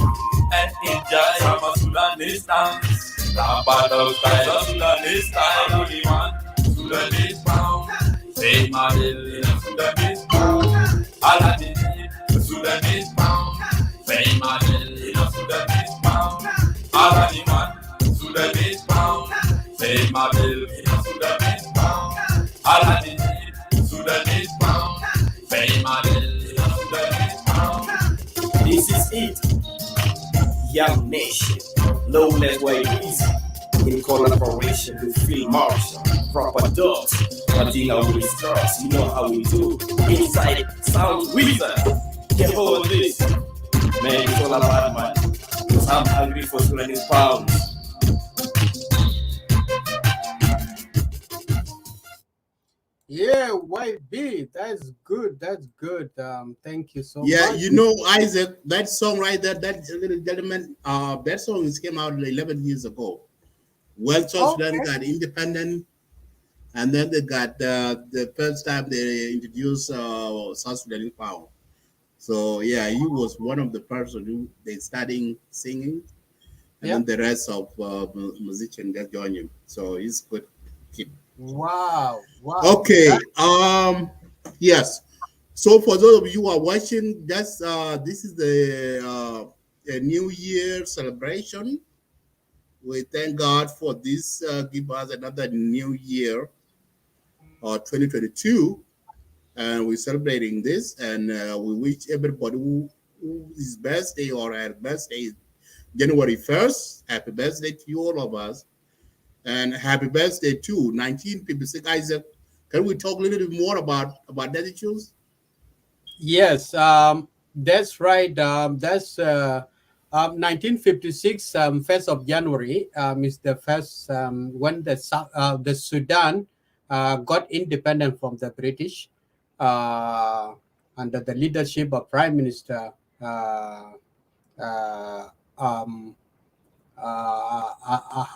And enjoy some a Sudanese dance. The battle style, a Sudanese style. Only one Sudanese pound. Say my little Sudanese pound. All I need is Sudanese pound. Say my little Sudanese pound. All I need one Sudanese pound. Say my little Sudanese pound. All I need is Sudanese pound. Say my little Sudanese pound. This is it. Young Nation, no less way easy. In collaboration to feel martial. Proper dogs, nothing I will stress. You know how we do. Inside sound wizard. Get hold of this. Man, it's all about man. Because I'm hungry for 20 pounds. Yeah, YB, that's good. That's good. Thank you so Yeah, much. you know, Isaac, that song right there, that little gentleman, that song came out 11 years ago. Well, South Sudan got independent, and then they got the first time they introduced South Sudan power. So yeah, he was one of the person who they starting singing, and then the rest of musicians that joined him. So he's good kid. Wow. Okay. Yes. So for those of you who are watching, this is the New Year celebration. We thank God for this. Give us another New Year, 2022, and we're celebrating this. And we wish everybody who is birthday or her birthday January 1st. Happy birthday to you, all of us. And happy birthday to 1956. Isaac, can we talk a little bit more about that issues? Yes, that's right. That's 1956, 1st of January is the first when the Sudan got independent from the British under the leadership of Prime Minister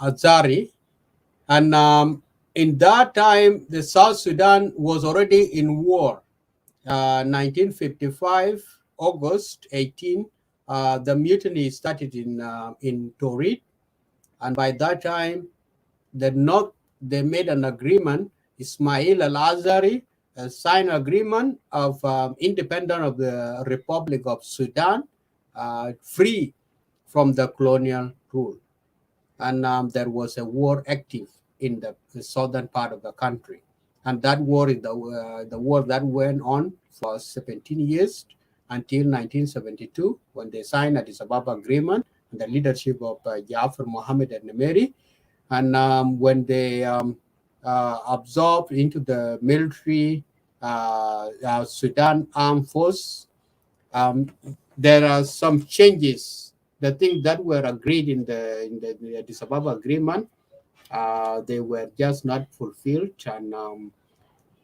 Azari. And in that time, the South Sudan was already in war. 1955, August 18, the mutiny started in Torit. And by that time, the North, they made an agreement. Ismail al-Azari signed an agreement of independence of the Republic of Sudan, free from the colonial rule. And there was a war active in the southern part of the country. And that war is the war that went on for 17 years until 1972, when they signed the Addis Ababa Agreement and the leadership of Jafar Mohammed and Nemeri. And when they absorbed into the military Sudan Armed Force, there are some changes. The things that were agreed in the Addis Ababa Agreement, they were just not fulfilled, and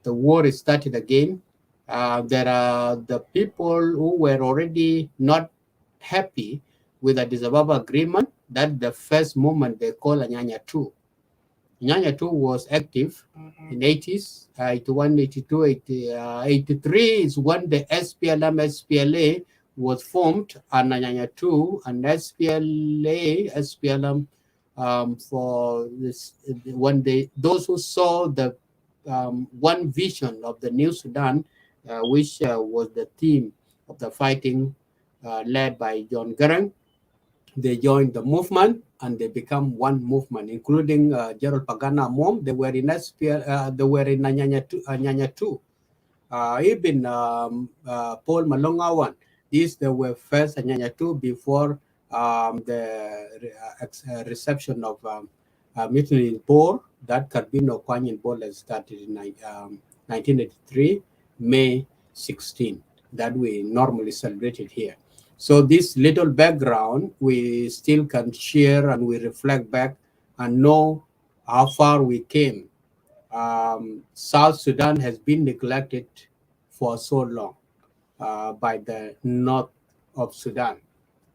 the war is started again. There are the people who were already not happy with the Addis Ababa Agreement. That the first movement they call Anyanya 2. Anyanya 2 was active in 80s, 81, 82, 83 is when the SPLM, SPLA was formed, and Anyanya 2 and SPLM for this, when those who saw the one vision of the New Sudan, which was the theme of the fighting led by John Garang, they joined the movement and they become one movement, including Gerald Pagana Mom. They were in they were in Anyanya 2. Even Paul Malongawan. These they were first Anyanya 2 before the reception of mutiny in Bor, that Carbino Kwan in Bor started in 1983, May 16, that we normally celebrated here. So this little background, we still can share and we reflect back and know how far we came. South Sudan has been neglected for so long by the north of Sudan.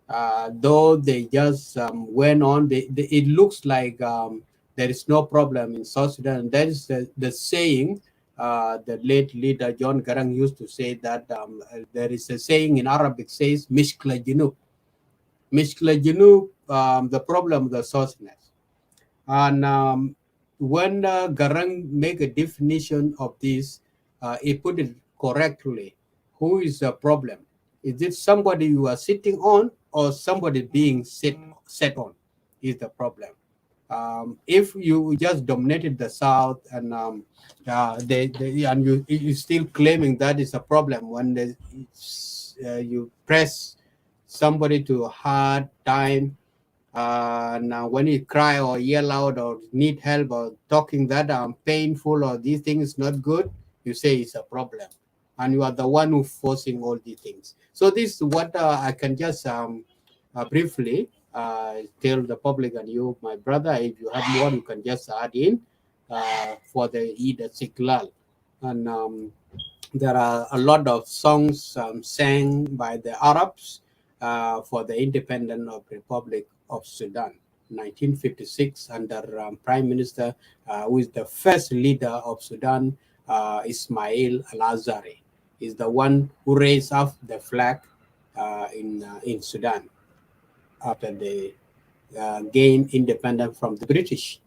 Though they just went on, it looks like there is no problem in South Sudan. That is the saying the late leader John Garang used to say, that there is a saying in Arabic says, Mishkla Junub. Mishkla Junub, the problem of the South Sudan. And when Garang make a definition of this, he put it correctly. Who is the problem? Is it somebody you are sitting on or somebody being set on is the problem? If you just dominated the South and and you still claiming that is a problem, when you press somebody to a hard time Now, when you cry or yell out or need help or talking that painful or these things not good, you say it's a problem, and you are the one who forcing all these things. So this is what I can just briefly tell the public and you, my brother. If you have more, you can just add in for the Eid al-Istiqlal. And there are a lot of songs sang by the Arabs for the independence of Republic of Sudan, 1956, under Prime Minister, who is the first leader of Sudan, Ismail Al-Azari, is the one who raised up the flag in Sudan after they gained independence from the British.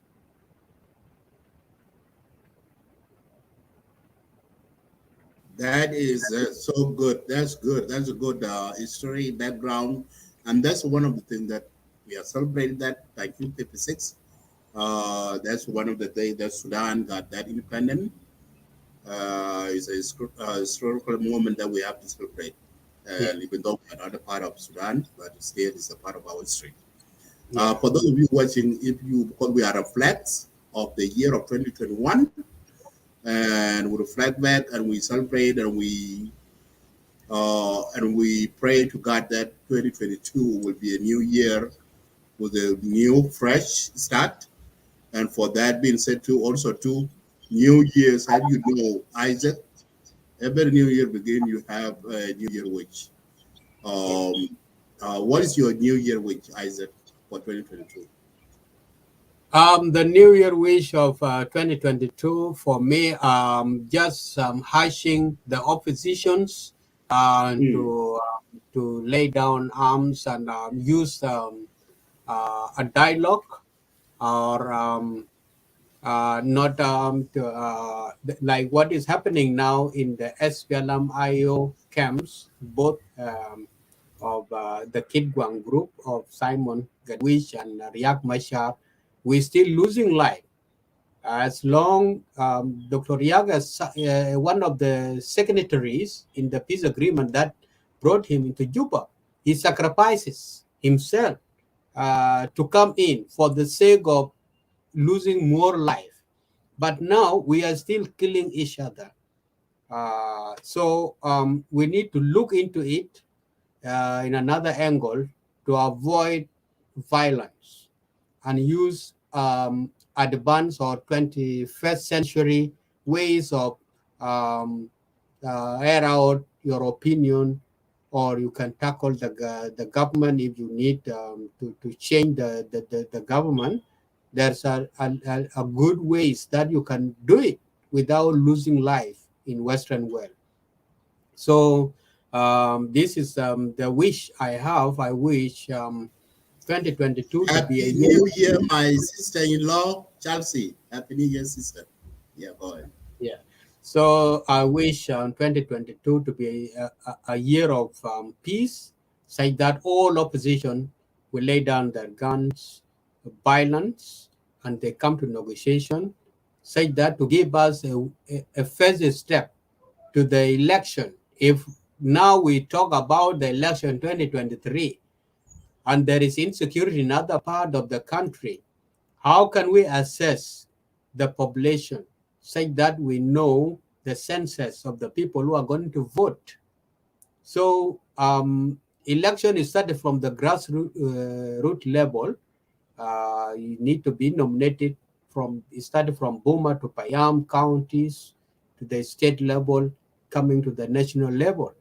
That is so good. That's good. That's a good history background, and that's one of the things that we are celebrating. That 1956. That's one of the days that Sudan got that independence. It's a historical moment that we have to celebrate. Even though we're not a part of Sudan, but still it's a part of our history. For those of you watching, because we are reflects of the year of 2021, and we reflect back and we celebrate and we pray to God that 2022 will be a new year with a new fresh start. And for that being said, too, also too, New Year's, as you know, Isaac, every New Year begin, you have a New Year wish. What is your New Year wish, Isaac, for 2022? The New Year wish of 2022 for me, just hushing the oppositions to lay down arms and use a dialogue or not like what is happening now in the SPLM-IO camps, both of the Kidguang group of Simon Gadwish and Riek Machar. We're still losing life. As long Dr. Riek is one of the signatories in the peace agreement that brought him into Juba, he sacrifices himself to come in for the sake of losing more life. But now we are still killing each other. So we need to look into it in another angle to avoid violence and use advanced or 21st century ways of air out your opinion, or you can tackle the government if you need to change the government. There's a good ways that you can do it without losing life in Western world. So this is the wish I have. I wish 2022 to be a Happy New Year, my sister-in-law, Chelsea. Happy New Year, sister. Yeah, go ahead. Yeah. So I wish 2022 to be a year of peace, such that all opposition will lay down their guns, violence, and they come to negotiation, such that to give us a first step to the election. If now we talk about the election 2023, and there is insecurity in other part of the country, how can we assess the population such that we know the census of the people who are going to vote? So election is started from the grassroots level. You need to be nominated started from Boma to Payam counties to the state level, coming to the national level.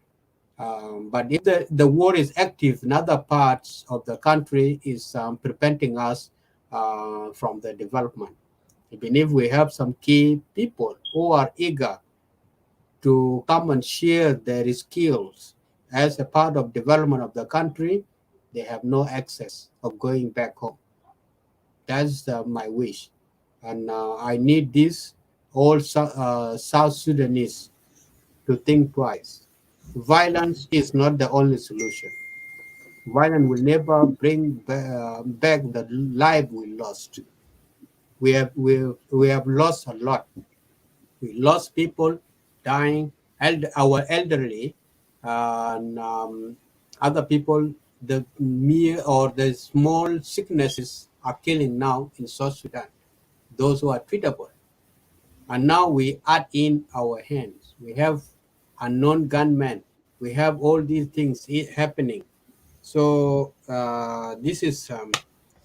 But if the war is active in other parts of the country, is preventing us from the development. Even if we have some key people who are eager to come and share their skills as a part of development of the country, they have no access of going back home. That's my wish. And I need this all South Sudanese to think twice. Violence is not the only solution. Violence will never bring back the life we lost. We have lost a lot. We lost people dying, our elderly, and other people the mere or the small sicknesses are killing now in South Sudan, those who are treatable. And now we add in our hands. We have unknown gunmen. We have all these things happening. So this is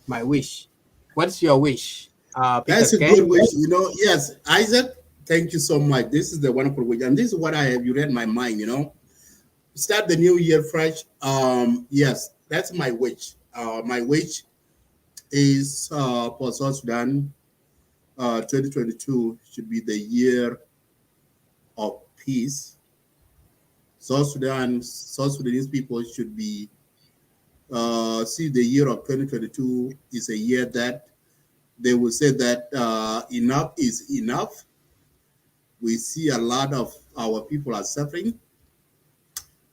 my wish. What's your wish, Peter That's a Ken? good wish. You know, yes, Isaac, thank you so much. This is the wonderful wish. And this is what I have. You read my mind, you know. Start the new year fresh. Yes, that's my wish. My wish is for South Sudan, 2022 should be the year of peace. South Sudanese people should be see the year of 2022 is a year that they will say that enough is enough. We see a lot of our people are suffering.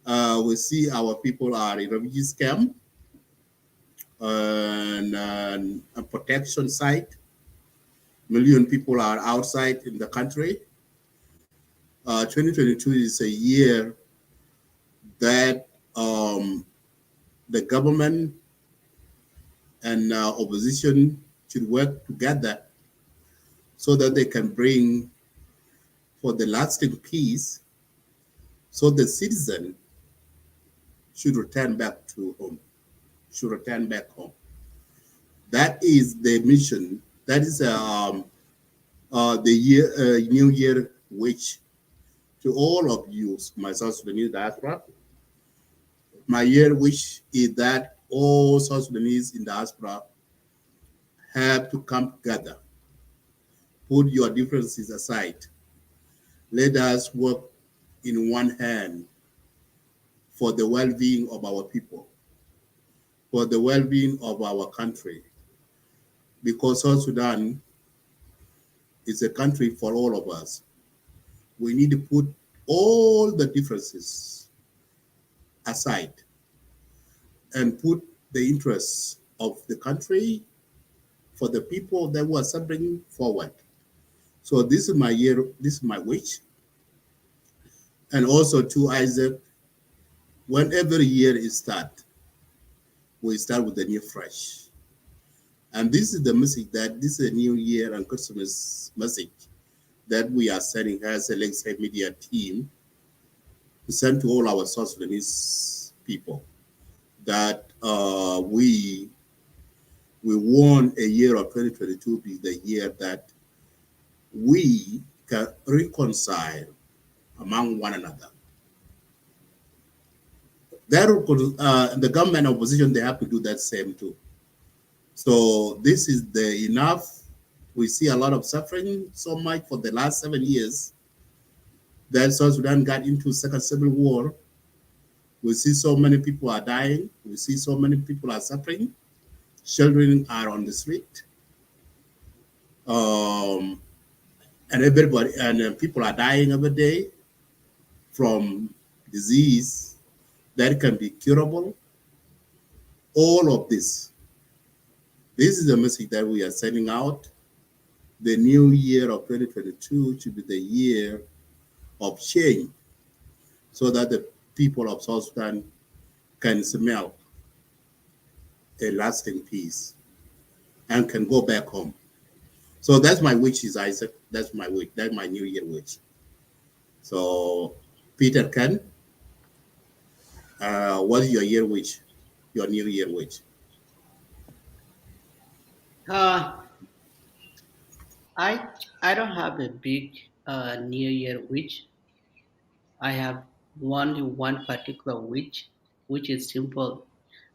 We see our people are in refugee camp and a protection site. Million people are outside in the country. 2022 is a year that the government and opposition should work together so that they can bring for the lasting peace, so the citizen should return back to home, should return back home. That is the mission. That is the New Year wish to all of you, my South Sudanese diaspora. My year wish is that all South Sudanese in diaspora have to come together. Put your differences aside. Let us work in one hand for the well-being of our people, for the well-being of our country, because South Sudan is a country for all of us. We need to put all the differences aside and put the interests of the country for the people that were suffering forward. So this is my year, this is my wish. And also to Isaac, when every year is start, we start with the new fresh. And this is the message that this is a new year and Christmas message that we are sending as a Lakeside Media team to send to all our South Sudanese people that we want a year of 2022 be the year that we can reconcile among one another. That the government opposition, they have to do that same too. So this is the enough. We see a lot of suffering so much for the last 7 years that South Sudan got into second civil war. We see so many people are dying. We see so many people are suffering. Children are on the street. And everybody, and people are dying every day from disease that can be curable. All of this. This is the message that we are sending out. The new year of 2022 should be the year of change so that the people of South Sudan can smell a lasting peace and can go back home. So that's my wish, is Isaac. That's my wish. That's my New Year wish. So, Peter Ken, what is your year wish? Your New Year wish? I don't have a big New Year wish. I have one particular wish, which is simple,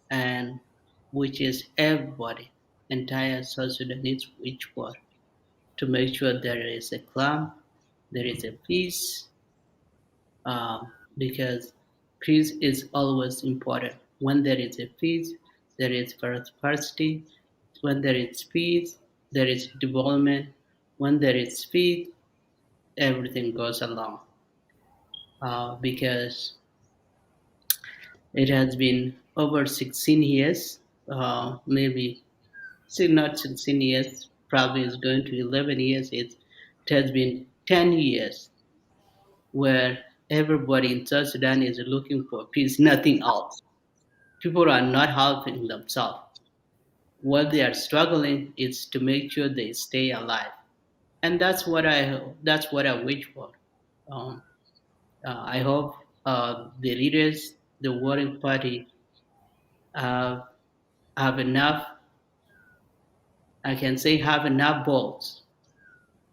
and which is everybody, entire South Sudanese wish for, to make sure there is a calm, there is a peace, because peace is always important. When there is a peace, there is prosperity. When there is peace, there is development. When there is peace, everything goes along. Because it has been over 16 years, maybe not 16 years, probably it's going to 11 years. It has been 10 years where everybody in South Sudan is looking for peace, nothing else. people are not helping themselves. What they are struggling is to make sure they stay alive, and that's what I wish for. Um, I hope the leaders, the warring party, uh, have enough. I can say have enough balls.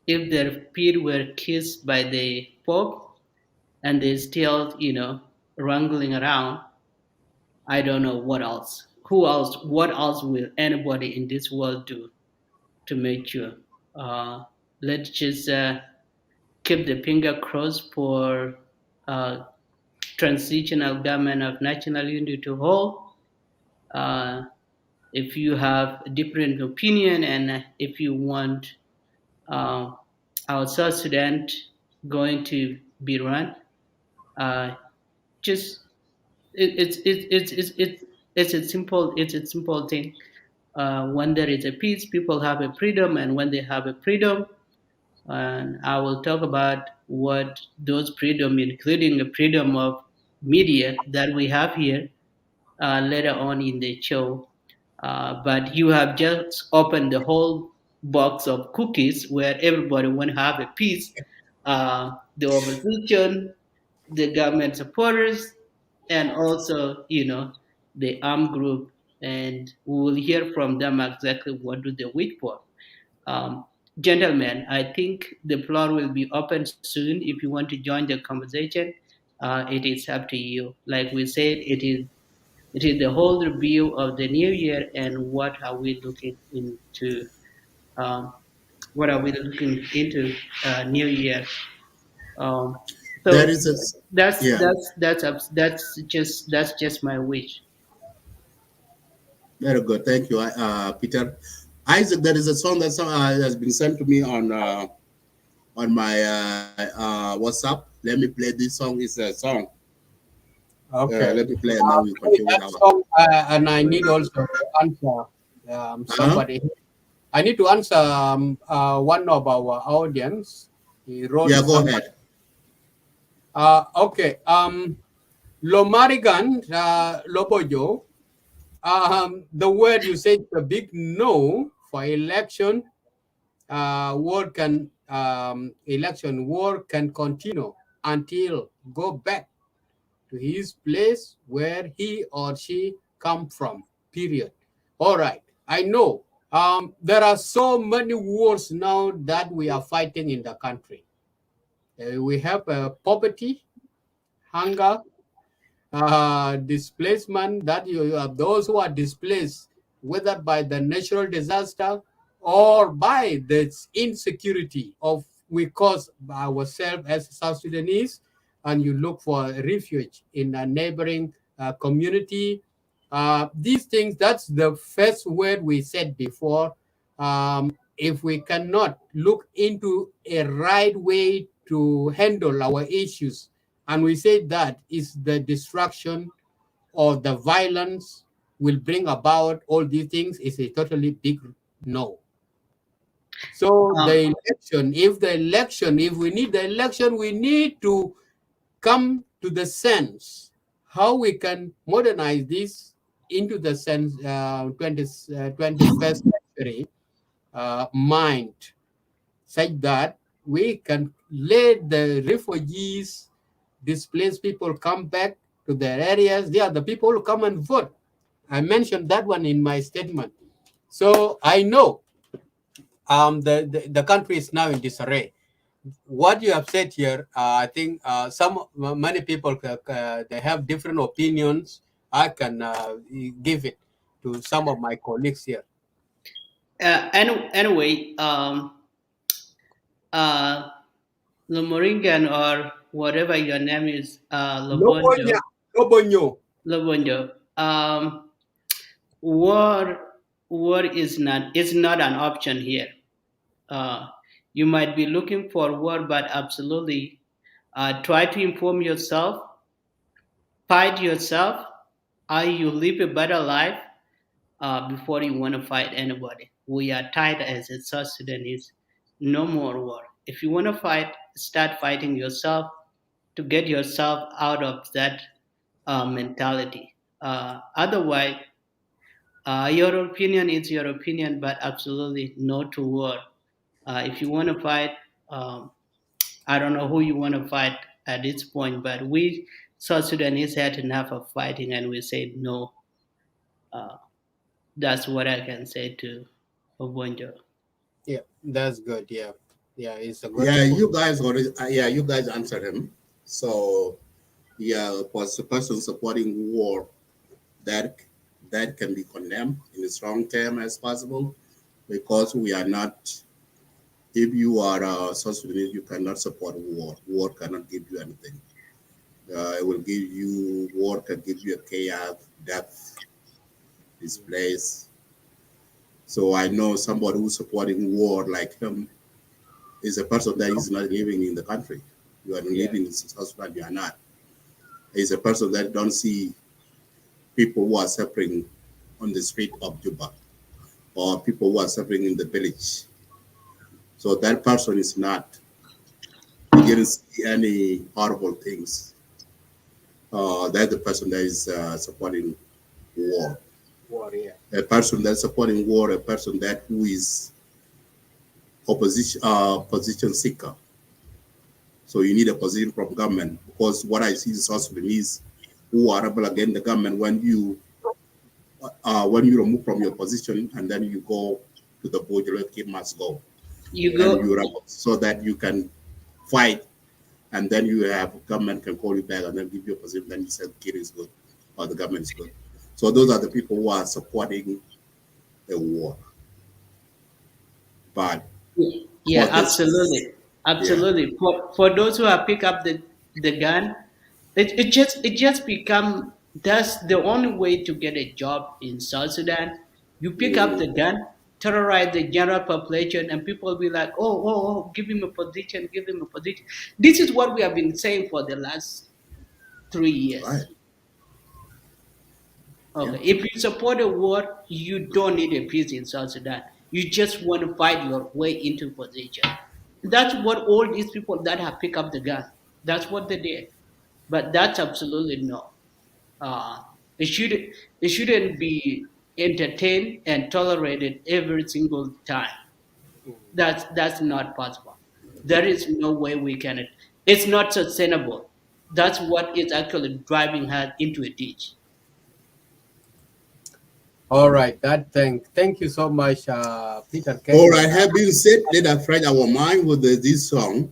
If their feet were kissed by the Pope and they still, wrangling around, I don't know what else. Who else? What else will anybody in this world do to make sure? Uh, let's just keep the finger crossed for uh, transitional government of national unity to hold. Uh, if you have a different opinion and if you want uh, our South Sudan going to be run, uh, just it's a simple thing. When there is a peace, people have a freedom, and when they have a freedom, and I will talk about what those freedom, including the freedom of media that we have here later on in the show. But you have just opened the whole box of cookies where everybody want to have a piece. The opposition, the government supporters, and also, the armed group. And we will hear from them exactly what do they wait for. Um, Gentlemen, I think the floor will be open soon. If you want to join the conversation, it is up to you. Like we said, it is the whole review of the new year and what are we looking into. Um, what are we looking into new year? Um, There so is a that's yeah. that's that's abs- that's just my wish. Very good. Thank you, Peter. Isaac, there is a song that has been sent to me on my WhatsApp. Let me play this song. It's a song. Okay. Let me play and then we Play continue with that our. song, and I need also to answer somebody. I need to answer one of our audience. He wrote Yeah, go something. ahead. Okay. Lomarigan Lobojo. The word you said, a big no for election. Election war can continue until go back to his place where he or she come from. Period. All right. I know. There are so many wars now that we are fighting in the country. We have poverty, hunger, displacement. That you have those who are displaced, whether by the natural disaster or by the insecurity of we cause ourselves as South Sudanese, and you look for refuge in a neighboring community. These things, that's the first word we said before. If we cannot look into a right way to handle our issues, and we say that is the destruction or the violence will bring about all these things, is a totally big no. So the election, if we need the election, we need to come to the sense how we can modernize this into the sense 21st century mind, such that we can let the refugees, displaced people come back to their areas. They are the people who come and vote. I mentioned that one in my statement. So I know the country is now in disarray. What you have said here, I think many people they have different opinions. I can give it to some of my colleagues here. Anyway, the Moringan or whatever your name is, Lobonya, Lobonjo. War is not an option here. You might be looking for war, but absolutely try to inform yourself, fight yourself, how you live a better life before you want to fight anybody. We are tired as a South Sudanese. No more war. If you want to fight, start fighting yourself to get yourself out of that mentality. Otherwise, your opinion is your opinion, but absolutely no to war. If you want to fight, um, I don't know who you want to fight at this point, but we South Sudanese had enough of fighting, and we said no. Uh, that's what I can say to Obonjo. Yeah, that's good. Yeah, it's a good. Yeah, you guys already. You guys answered him. So, yeah, was the person supporting war that can be condemned in a strong term as possible, because we are not. If you are South Sudanese, you cannot support war. War cannot give you anything. It will give you war can give you a chaos, death, displace. So I know somebody who's supporting war like him is a person that is not living in the country. You are living in South Sudan, you are not. He's a person that don't see people who are suffering on the street of Juba or people who are suffering in the village. So that person is not, he didn't see any horrible things. That's the person that is supporting war. A person that's supporting war, a person that who is position seeker. So you need a position from government, because what I see in South Sudanese who are rebel against the government, when you remove from your position and then you go to the border, you must go. You rebel, so that you can fight, and then you have government can call you back and then give you a position. Then you say the kid is good or the government is good. So those are the people who are supporting the war. But yeah, absolutely. For those who have picked up the gun, it just become, that's the only way to get a job in South Sudan. You pick up the gun, terrorize the general population, and people will be like, oh, give him a position, give him a position. This is what we have been saying for the last 3 years. Right. Okay, if you support a war, you don't need a peace in South Sudan. You just want to fight your way into position. That's what all these people that have picked up the gun, that's what they did. But that's absolutely no. It shouldn't be entertained and tolerated every single time. That's not possible. There is no way we can. It's not sustainable. That's what is actually driving us into a ditch. All right, thank you so much, Peter. All right, having said, let us fresh our mind with this song.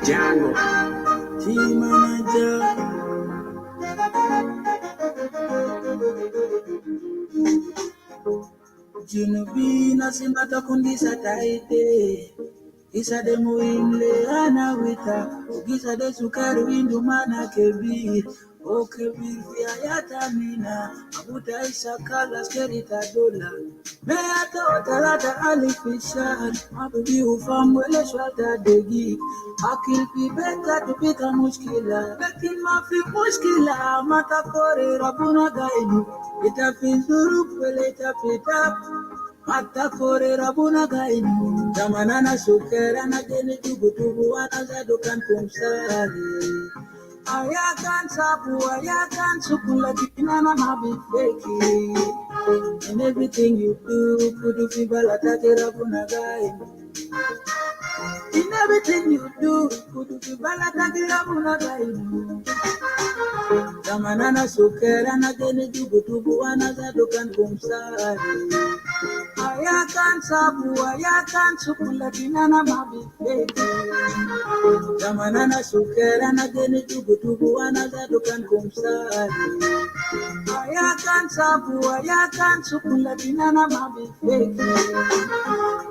Django. Team manager. Junubina simata kundisa taite. Isa de muimle ana wita. Gisa de sukari windu mana kebir. O kebir via yata mina. Abuta isa kala skerita dola. Meata otalata alifishal. Mabubi ufamwele shwalta degi. Akil pi beta tupika mushkila. Lakin mafi mushkila. Mata kore rabuna gainu. Itafi zuru kwele itapita. Mata kore rabuna gainu. Zamanana sukera na deni tubu wana zadukan kumsari. Ayakan sapu, ayakan sukula kinana mabi fake. And everything you do, kudu fibala take rabuna gainu. In everything you do, kudu fibala take rabuna gainu. Zamanana sukera na deni tubu wana zadukan kumsari. Ayakan sabu, ayakan sukula kinana mabi fake. Zamanana sukera na deni tubu wana zadukan kumsari. Ayakan sabu, ayakan sukula kinana mabi fake.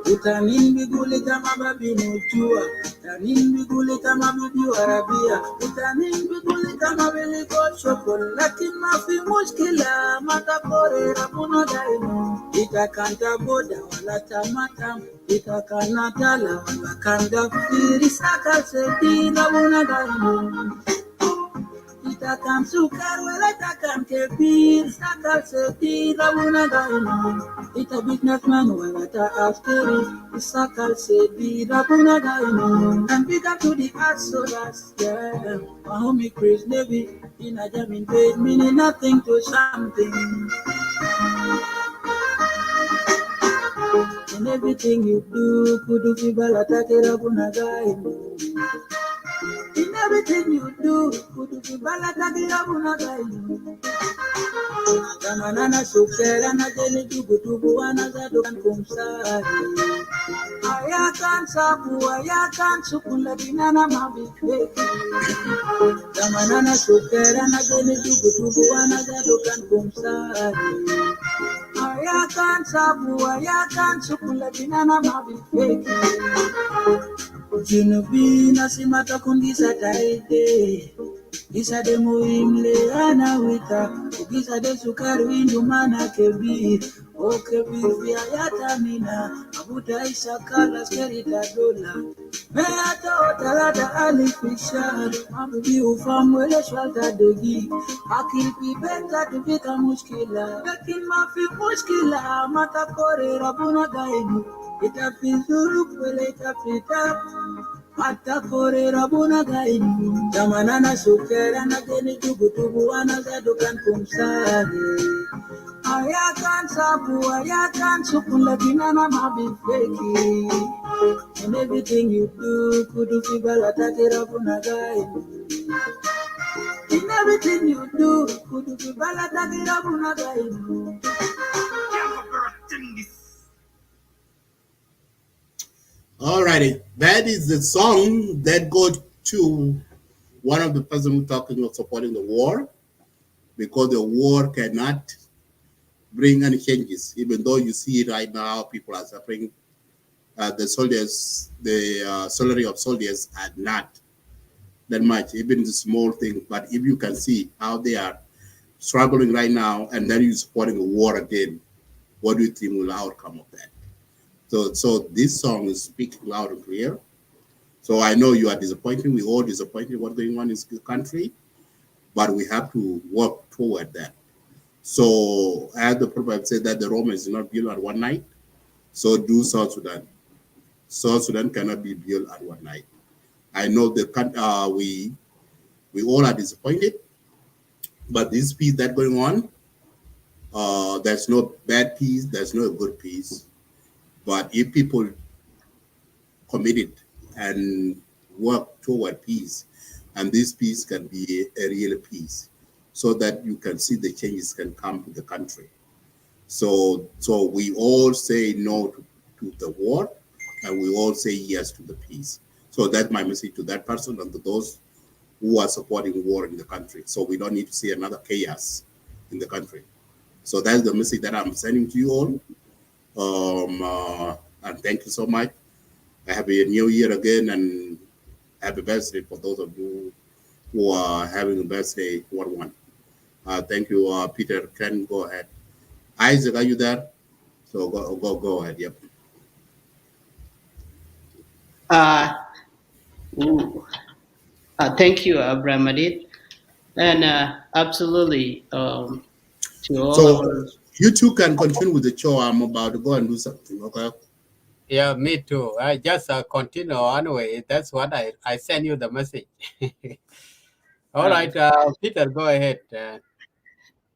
Utanin biguli kama babi nujua. Utanin biguli kama bibi warabia. Utanin biguli kama bili koshokol. Lakin mafi mushkila mata kore rabuna dainu. Itakanta boda wala tamatam. Itakana tala wala kanda firi. Saka sedi rabuna dainu. takam sukar wala takam kefir sakal setir rabuna gaino. Ita businessman wala ta askeri sakal setir rabuna gaino. And big up to the Exodus, yeah. My homie Chris Navy in a jamming bed, meaning nothing to something. In everything you do, kudu kibala takera bunagai. In everything you do, kudu kibala takera bunagai. Zamanana sukera na jeli tubu tubu anazado kan kumsari. Ayakan sabu, ayakan sukula binana mabifeki. Zamanana sukera na jeli tubu tubu anazado kan kumsari. Ayakan sabu, ayakan sukula binana mabifeki. Junubi nasimata kundisa taide. Isa de muimle ana wita. Isa de sukari windu mana kebi. O kebi via yata mina. Abuta isa kala skerita dola. Meata otalata alifishar. Mabubi ufamwele shwalta dogi. Akil pibeta tupika muskila. Lakin mafi muskila. Mata kore rabuna gainu. Itapizuru kwele itapita. Mata kore rabuna gainu. Zamanana sukera na geni tubu tubu anazadukan kumsari. Ayakan sabu, ayakan sukula binana mabifeki. In everything you do, kudu kibala takera bunagai. In everything you do, kudu kibala takera bunagai. Alrighty, that is the song that goes to one of the person who talking about supporting the war, because the war cannot bring any changes, even though you see right now people are suffering. The soldiers, the salary of soldiers are not that much, even the small thing. But if you can see how they are struggling right now, and then you're supporting a war again, what do you think will the outcome of that? So this song is speaking loud and clear. So I know you are disappointed. We all disappointed what's going on in the country, but we have to work toward that. So as the proverb said that the Romans did not build at one night, so do South Sudan. South Sudan cannot be built at one night. I know that we all are disappointed, but this peace that's going on, there's no bad peace, there's no good peace. But if people committed and work toward peace, and this peace can be a real peace, so that you can see the changes can come to the country. So we all say no to the war, and we all say yes to the peace. So that's my message to that person and to those who are supporting war in the country. So we don't need to see another chaos in the country. So that's the message that I'm sending to you all. And thank you so much. Happy New Year again, and happy birthday for those of you who are having a birthday 1-1. Thank you, Peter. Can go ahead. Isaac, are you there? So go ahead. Yep. Thank you, Brahmadit. And absolutely, to all So our... you two can continue with the show. I'm about to go and do something. Okay. Yeah, me too. I just continue anyway. That's what I send you the message. All right, Peter, go ahead.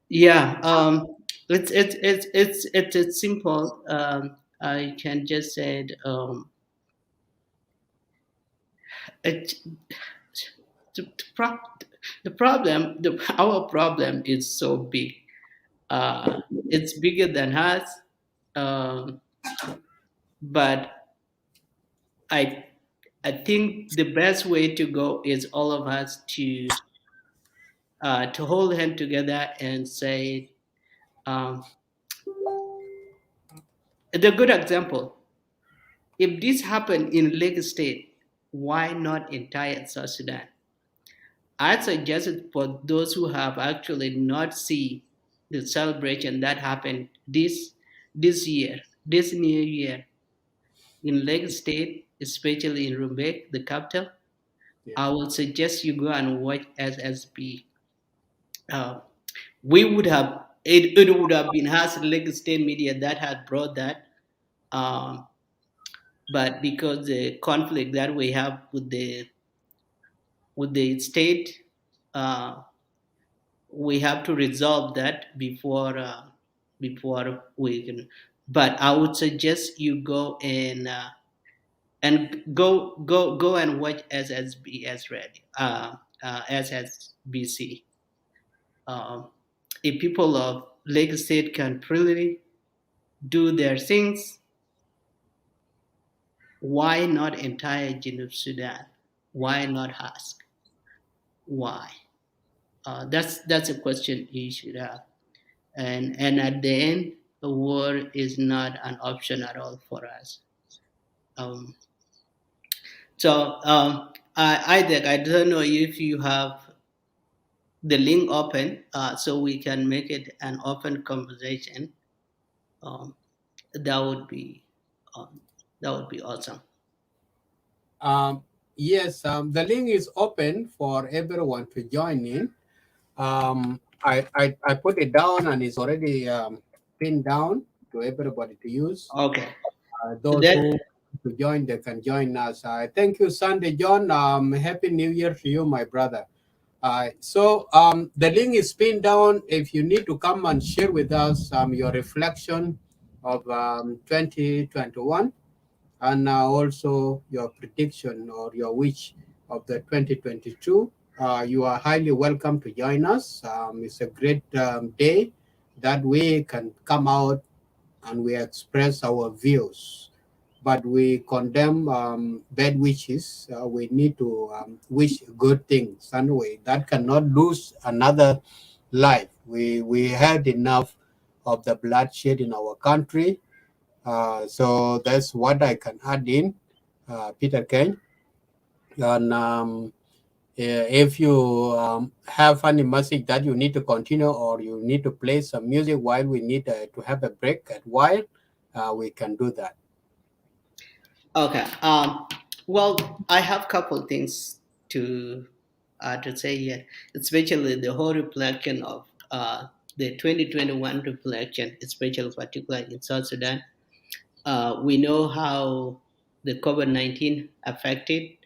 Yeah, it's simple. I can just say it, the, pro- the problem, our problem is so big. It's bigger than us, um, but I I think the best way to go is all of us to hold hand together and say, um, the good example. If this happened in Lagos State, why not entire South Sudan? I suggested for those who have actually not seen the celebration that happened this year, this new year in Lagos State, especially in Rumbek, the capital. Yeah. I will suggest you go and watch SSB. we would have it would have been us Lagos State media that had brought that, um, but because the conflict that we have with the state, uh, we have to resolve that before we can. But I would suggest you go and go and watch SSBS Radio, SSBC. Um, if people of Lagos State can really do their things, why not entire Junub Sudan? Why not ask? Why? That's a question you should have. And at the end, the war is not an option at all for us. Um, Isaac, I don't know if you have the link open, so we can make it an open conversation. Um, that would be um, awesome. Yes, the link is open for everyone to join in. I put it down and it's already pinned down to everybody to use. Okay. Those who to join, they can join us. Thank you, Sunday John. Happy New Year to you, my brother. So the link is pinned down. If you need to come and share with us your reflection of 2021 and also your prediction or your wish of the 2022, you are highly welcome to join us. It's a great day that we can come out and we express our views, but we condemn bad wishes. We need to wish good things anyway. That cannot lose another life. We had enough of the bloodshed in our country. So that's what I can add in, Peter Kane. And if you have any message that you need to continue or you need to play some music while we need to have a break at while, we can do that. Okay. Well, I have a couple things to say here, especially the whole reflection of the 2021 reflection, especially particularly in South Sudan. We know how the COVID-19 affected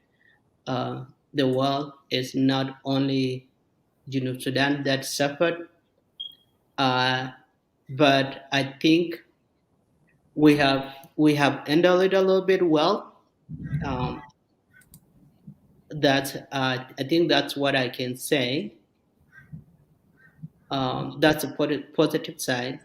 the world. Is not only Junub Sudan that suffered, but I think we have handled it a little bit well. I think that's what I can say. That's a positive side.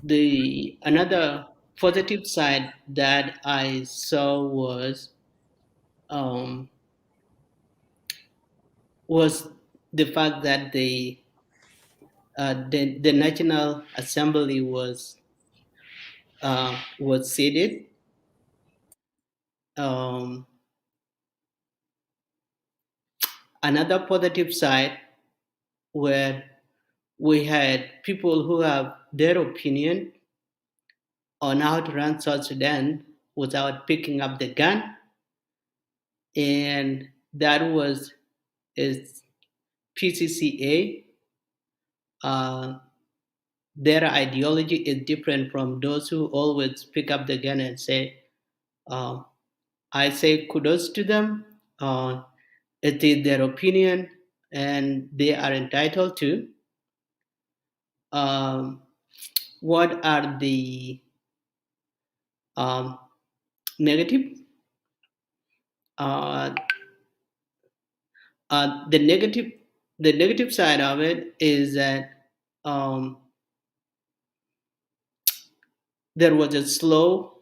The another positive side that I saw was the fact that the National Assembly was seated. Another positive side where we had people who have their opinion on how to run South Sudan without picking up the gun, and that is PCCA. Their ideology is different from those who always pick up the gun and say, I say kudos to them. It is their opinion and they are entitled to. What are the negative? The negative side of it is that there was a slow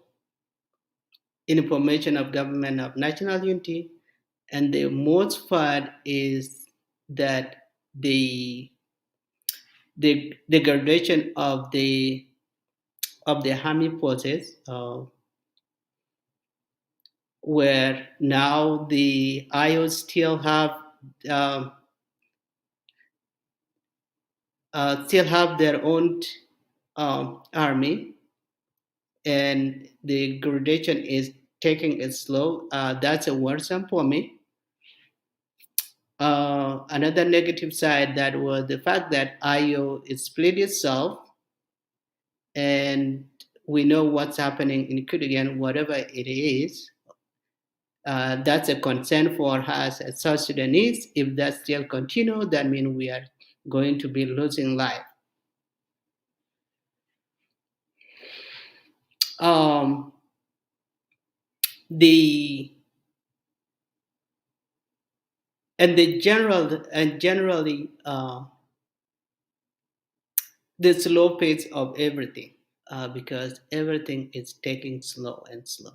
information of government of national unity, and the most part is that the degradation of the army forces, where now the IO still have their own army, and the gradation is taking it slow. That's a worrisome for me. another negative side that was the fact that IO is split itself, and we know what's happening in Kyrgyzstan, whatever it is. That's a concern for us as South Sudanese. If that still continue, that means we are going to be losing life. Generally the slow pace of everything, because everything is taking slow and slow.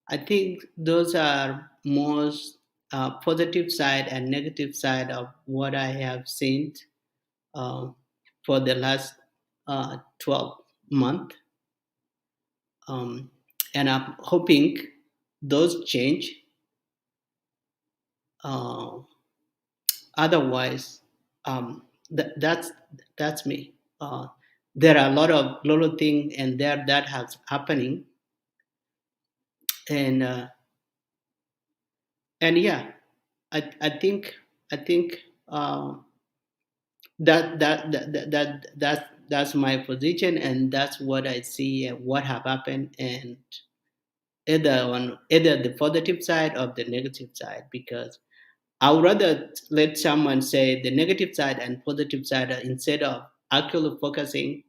I think those are most positive side and negative side of what I have seen for the last 12 months. And I'm hoping those change. Otherwise, that's me. There are a lot of things and there that has happening, and yeah, I think that's my position, and that's what I see and what have happened, and either the positive side or the negative side, because I would rather let someone say the negative side and positive side instead of actually focusing.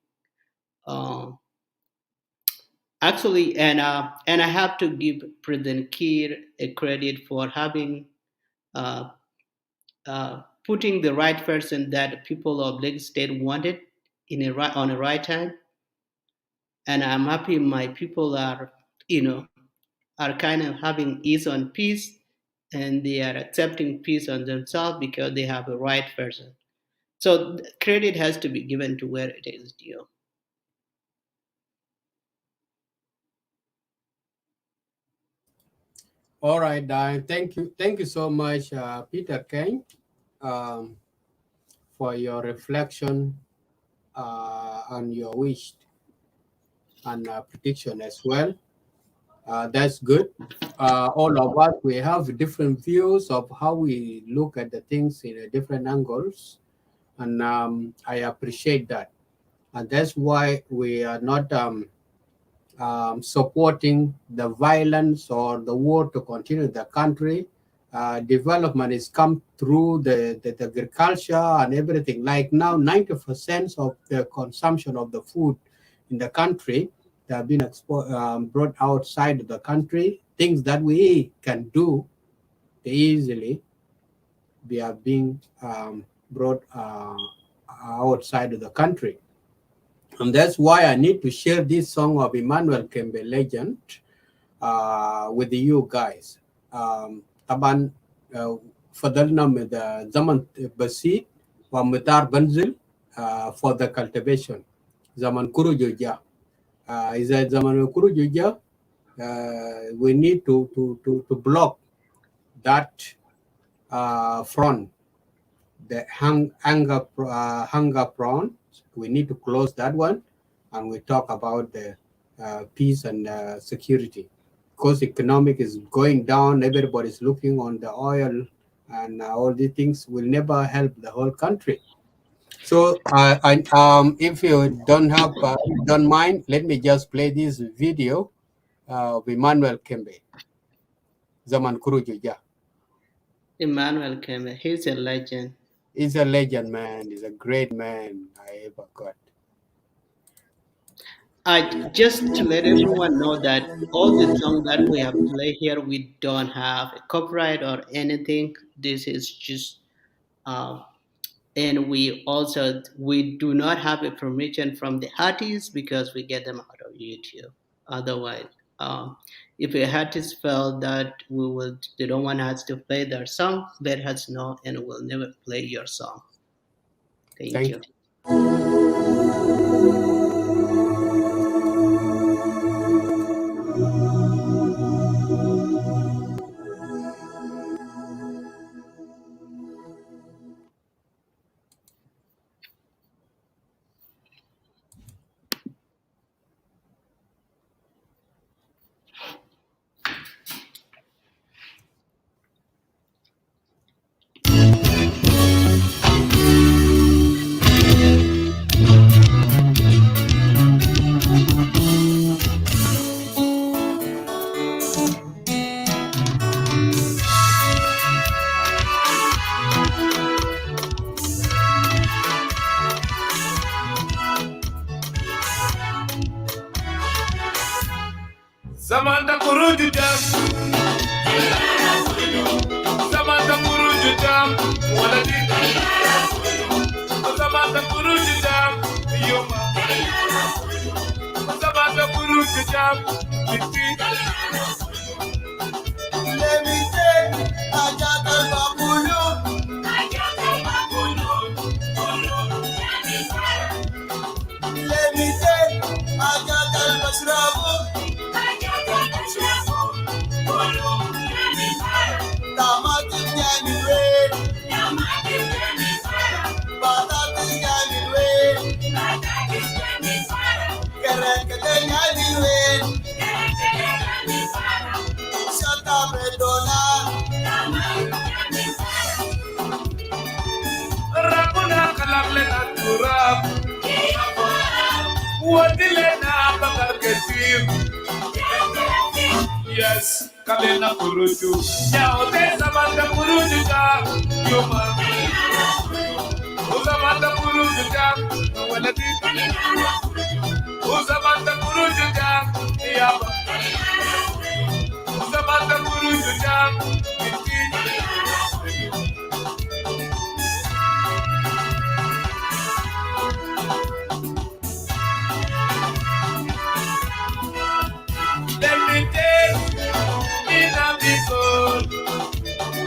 Actually, and I have to give President Kiir a credit for having uh, putting the right person that the people of Lake State wanted on the right time, and I'm happy my people are are kind of having ease on peace, and they are accepting peace on themselves because they have a right person. So credit has to be given to where it is due. All right, Diane. Thank you so much, Peter Kane, um, for your reflection on your wish and prediction as well. That's good. All of us, we have different views of how we look at the things in different angles, and I appreciate that. And that's why we are not supporting the violence or the war to continue in the country. Development is come through the agriculture and everything. Like now, 90% of the consumption of the food in the country that have been brought outside of the country. Things that we can do easily, they are being brought outside of the country. And that's why I need to share this song of Emmanuel Kembe Legend with you guys. طبعا فضلنا من زمن بسيط ومدار بنزل for the cultivation. زمن كروجو جا. إذا زمن كروجو جا, we need to block that front, the hunger front. We need to close that one, and we talk about the peace and security, because economic is going down. Everybody's looking on the oil, and all these things will never help the whole country. So, if you don't mind, let me just play this video of Emmanuel Kembe. Zaman Kurujuja. Emmanuel Kembe, he's a legend. He's a legend, man. He's a great man I ever got. Just to let everyone know that all the songs that we have played here, we don't have a copyright or anything. This is just, and we do not have a permission from the artists because we get them out of YouTube. Otherwise, if a artist felt that they don't want us to play their song, let us know, and we'll never play your song. Thank you. Samantha Kuruju jam. Samantha Kuruju jam. Wala di. Samantha Kuruju jam. Yoma. Samantha Kuruju jam. Let me take Ajatal Babulu. Let me take Ajatal Basrabu. Tamati Nyani Red. Batati Nyani Red. Kerekete Nyani Red. Shata Bredola. Rapuna kalable na turab. Wadile na bakar ketim. Yes, Kalena Kuruju. Now there's Samantha Kuruju jam. Yoma. Samantha Kuruju jam. Wala di. Samantha Kuruju jam. Yaba. Samantha Kuruju jam. Let me take in a big goal.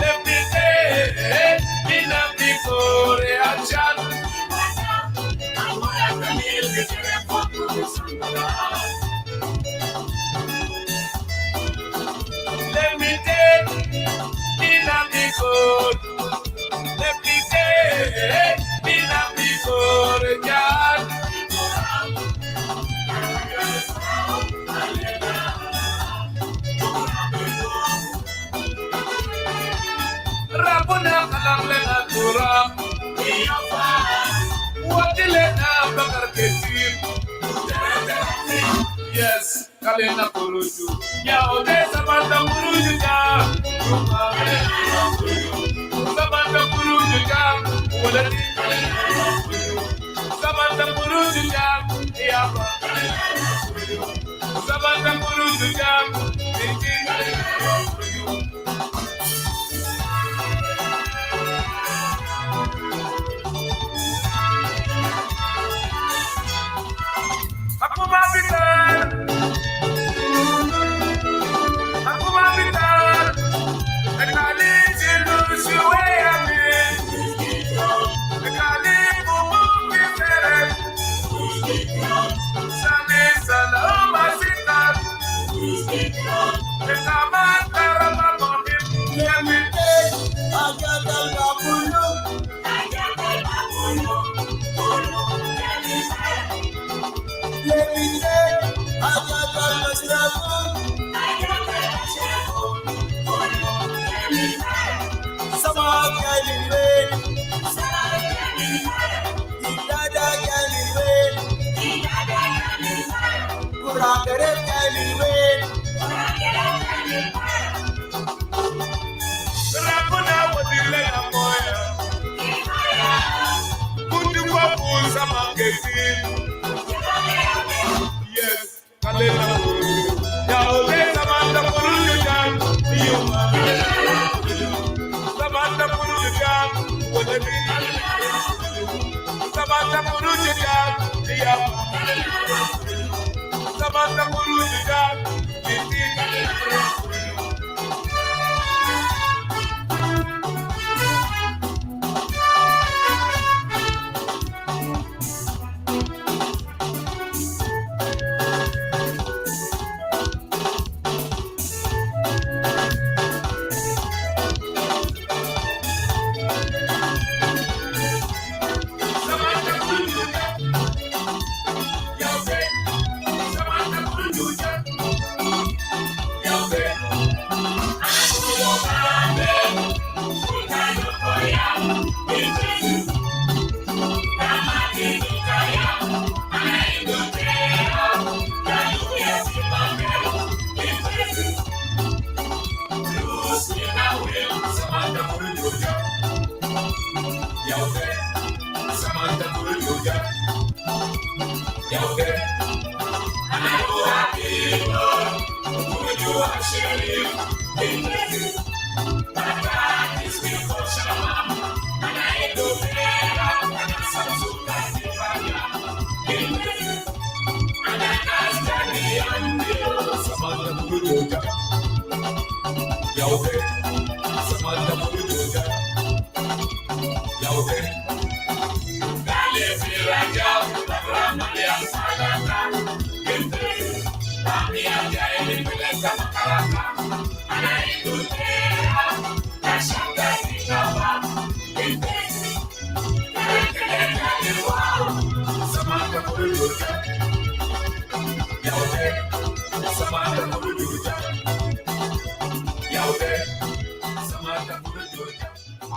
Let me take in a big goal. Reaction. Let me take in a big goal. Let me take in a big goal. Reaction. Rapuna kalable na turab. Wadile na bakar ketim. Yes, Kalena Kuruju. Yao de Samantha Kuruju jam. Samantha Kuruju jam. Wala di. Samantha Kuruju jam. Yaba. Samantha Kuruju jam. Akuma Vital. Akuma Vital. The Kali Chilusi way I'm in. The Kali Bubu Vital. Sani Saloma Sital. The Kamata Ramamonim. Let me take Ajatal Babulu. Let me take Ajatal Basrabu. Sama Nyani Red. Idada Nyani Red. Kurakere Nyani Red. Rapuna Wadile na Moya. Kutu Babu Sama Ketim. Yes, Kalena Kuruju. Yao de Samantha Kuruju jam. Yoma. Samantha Kuruju jam. Wala di. Samantha Kuruju jam. Yaba. Samantha Kuruju jam.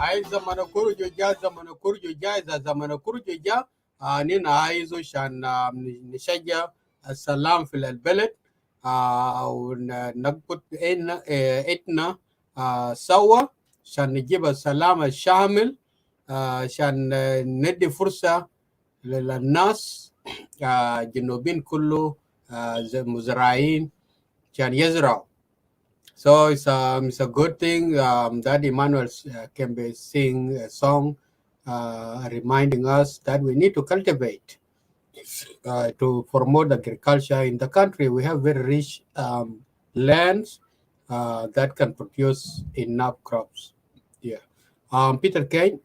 Ai zamana kurjoja za zamana kurjoja nina aizo shan nishaja السلام في البلد ونقبط إتنا سوا عشان نجيب السلام الشامل عشان ندي فرصة للناس جنوبين كله مزرعين عشان يزرعوا. So it's a good thing that Emmanuel can be sing a song reminding us that we need to cultivate to promote agriculture in the country. We have very rich lands that can produce enough crops. Yeah. Peter Kane,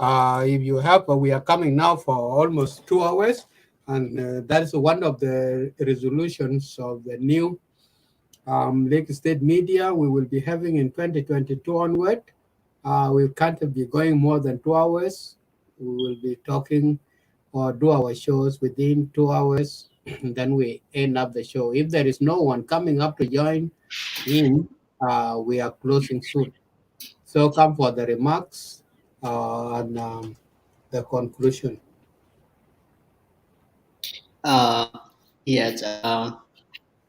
if you have, we are coming now for almost 2 hours, and that is one of the resolutions of the new Lake State Media we will be having in 2022 onward. We can't be going more than 2 hours. We will be talking or do our shows within 2 hours, and then we end up the show. If there is no one coming up to join in, we are closing soon. So come for the remarks and the conclusion. Yes,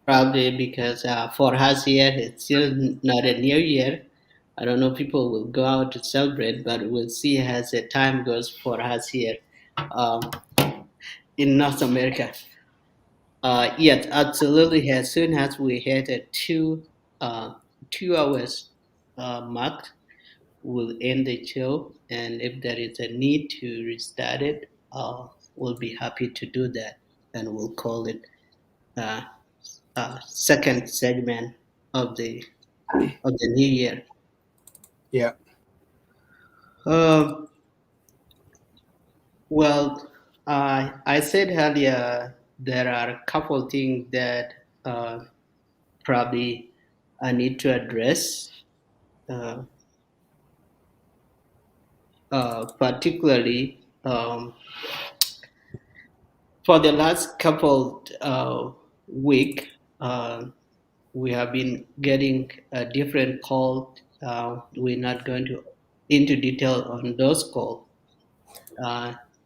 probably because for us here it's still not a new year. I don't know, people will go out to celebrate, but we'll see as the time goes for us here in North America. Yes, absolutely. As soon as we hit a 2 hours mark, we'll end the show. And if there is a need to restart it, we'll be happy to do that, and we'll call it second segment of the new year. Yeah. Well, I said earlier there are a couple things that probably I need to address, particularly for the last couple week. We have been getting a different call. We're not going to into detail on those calls.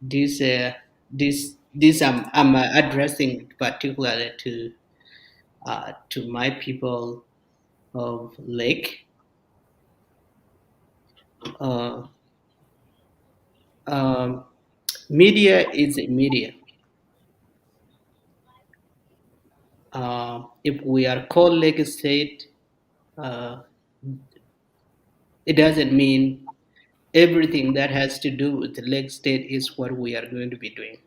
This I'm addressing particularly to my people of Lake. Media is media. If we are called Lake State, it doesn't mean everything that has to do with the Lake State is what we are going to be doing.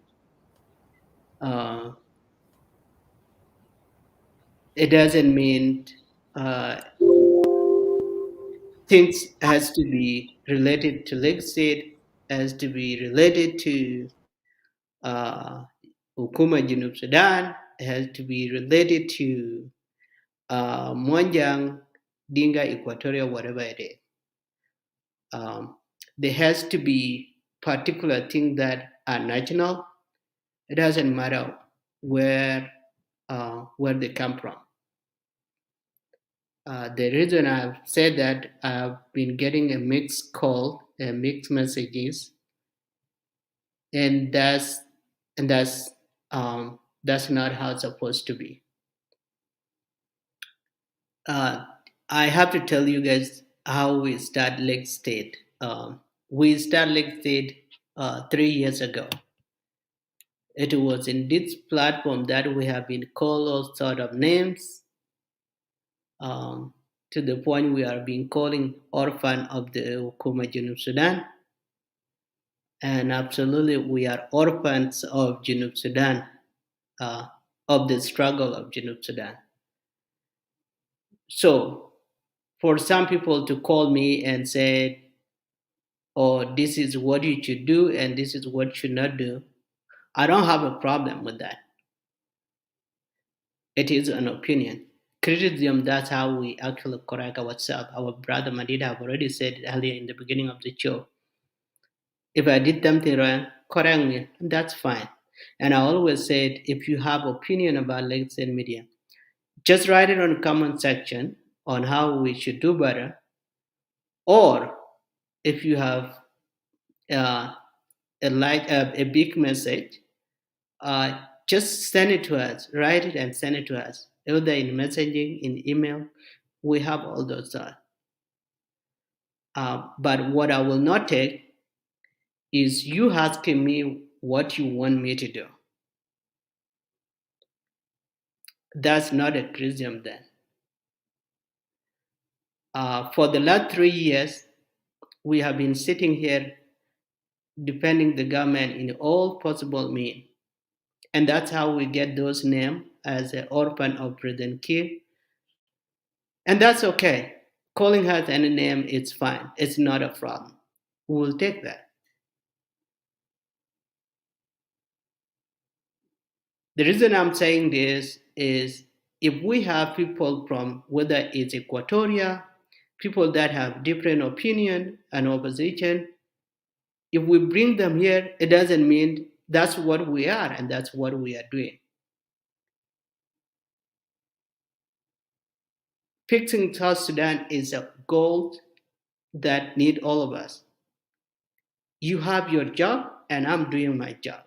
It doesn't mean things has to be related to Lake State, has to be related to Hukuma Junub Sudan, has to be related to Mwanjang, Dinga, Equatoria, whatever it is. There has to be particular things that are national. It doesn't matter where they come from. The reason I've said that, I've been getting a mixed call, mixed messages, and that's not how it's supposed to be. I have to tell you guys how we start Lake State. We started Lake State 3 years ago. It was in this platform that we have been called all sort of names. to the point we are being calling orphan of the Hukuma Junub Sudan. And absolutely, we are orphans of Junub Sudan, of the struggle of Junub Sudan. So, for some people to call me and say, "Oh, this is what you should do and this is what you should not do," I don't have a problem with that. It is an opinion. Criticism, that's how we actually correct ourselves. Our brother Madida have already said it earlier in the beginning of the show. If I did something wrong, correct me, that's fine. And I always said, if you have opinion about legacy media, just write it on the comment section on how we should do better. Or if you have a big message, just send it to us. Write it and send it to us. Either in messaging, in email, we have all those. But what I will not take is you asking me what you want me to do. That's not a criticism then. For the last 3 years, we have been sitting here defending the government in all possible means. And that's how we get those names as an orphan of President Kiir. And that's okay. Calling her any name is fine. It's not a problem. We will take that. The reason I'm saying this is if we have people from whether it's Equatoria, people that have different opinion and opposition, if we bring them here, it doesn't mean that's what we are and that's what we are doing. Fixing South Sudan is a goal that need all of us. You have your job and I'm doing my job.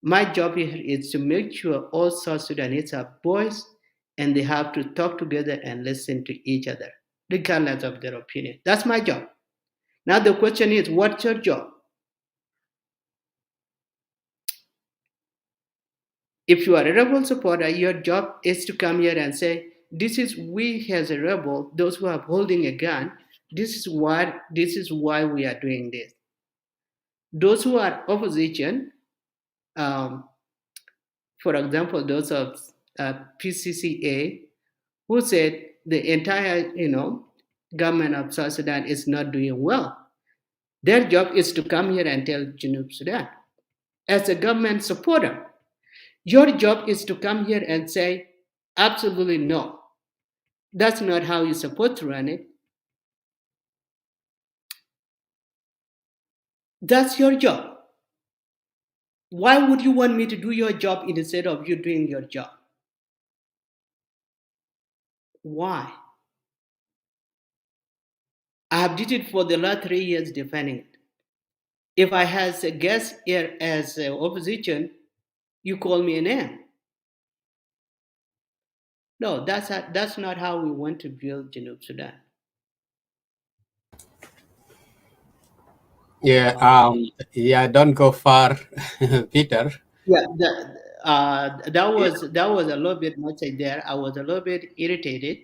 My job here is to make sure all South Sudanese have voice and they have to talk together and listen to each other, regardless of their opinion. That's my job. Now the question is, what's your job? If you are a rebel supporter, your job is to come here and say, this is we as a rebel, those who are holding a gun, this is why we are doing this. Those who are opposition, for example, those of PCCA, who said the entire government of South Sudan is not doing well. Their job is to come here and tell Junub Sudan. As a government supporter, your job is to come here and say, absolutely no. That's not how you're supposed to run it. That's your job. Why would you want me to do your job instead of you doing your job? Why? I have did it for the last 3 years defending it. If I had a guest here as opposition, you call me a name. No, that's not how we want to build Junub Sudan. Yeah, don't go far, Peter. Yeah, that was a little bit much there. I was a little bit irritated.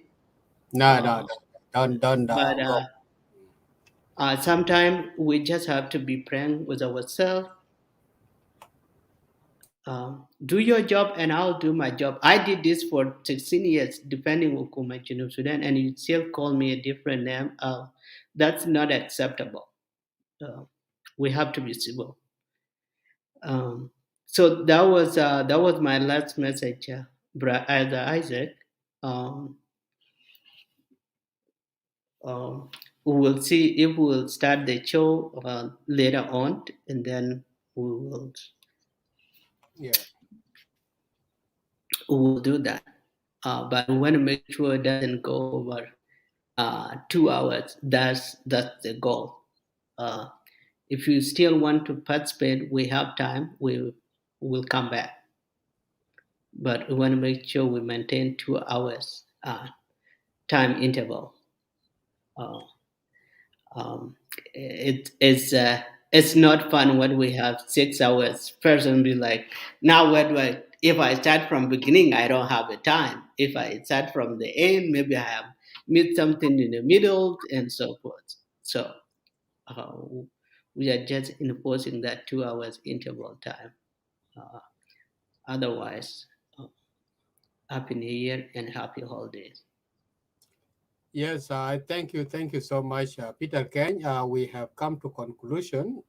No, don't. But sometimes we just have to be frank with ourselves. Do your job and I'll do my job. I did this for 16 years, defending Hukuma Junub Sudan, and you still call me a different name. That's not acceptable. We have to be civil. So that was my last message, Brother Isaac. We will see if we will start the show later on, and then we will do that. But we want to make sure it doesn't go over 2 hours. That's the goal. If you still want to participate, we have time. We will come back. But we want to make sure we maintain 2 hours time interval. It's not fun when we have 6 hours. Person be like, now where do I if I start from beginning, I don't have a time. If I start from the end, maybe I have missed something in the middle and so forth. So uh, we are just enforcing that 2 hours interval time. Otherwise, happy New Year and happy holidays. Yes, thank you so much, Peter Kane. We have come to conclusion.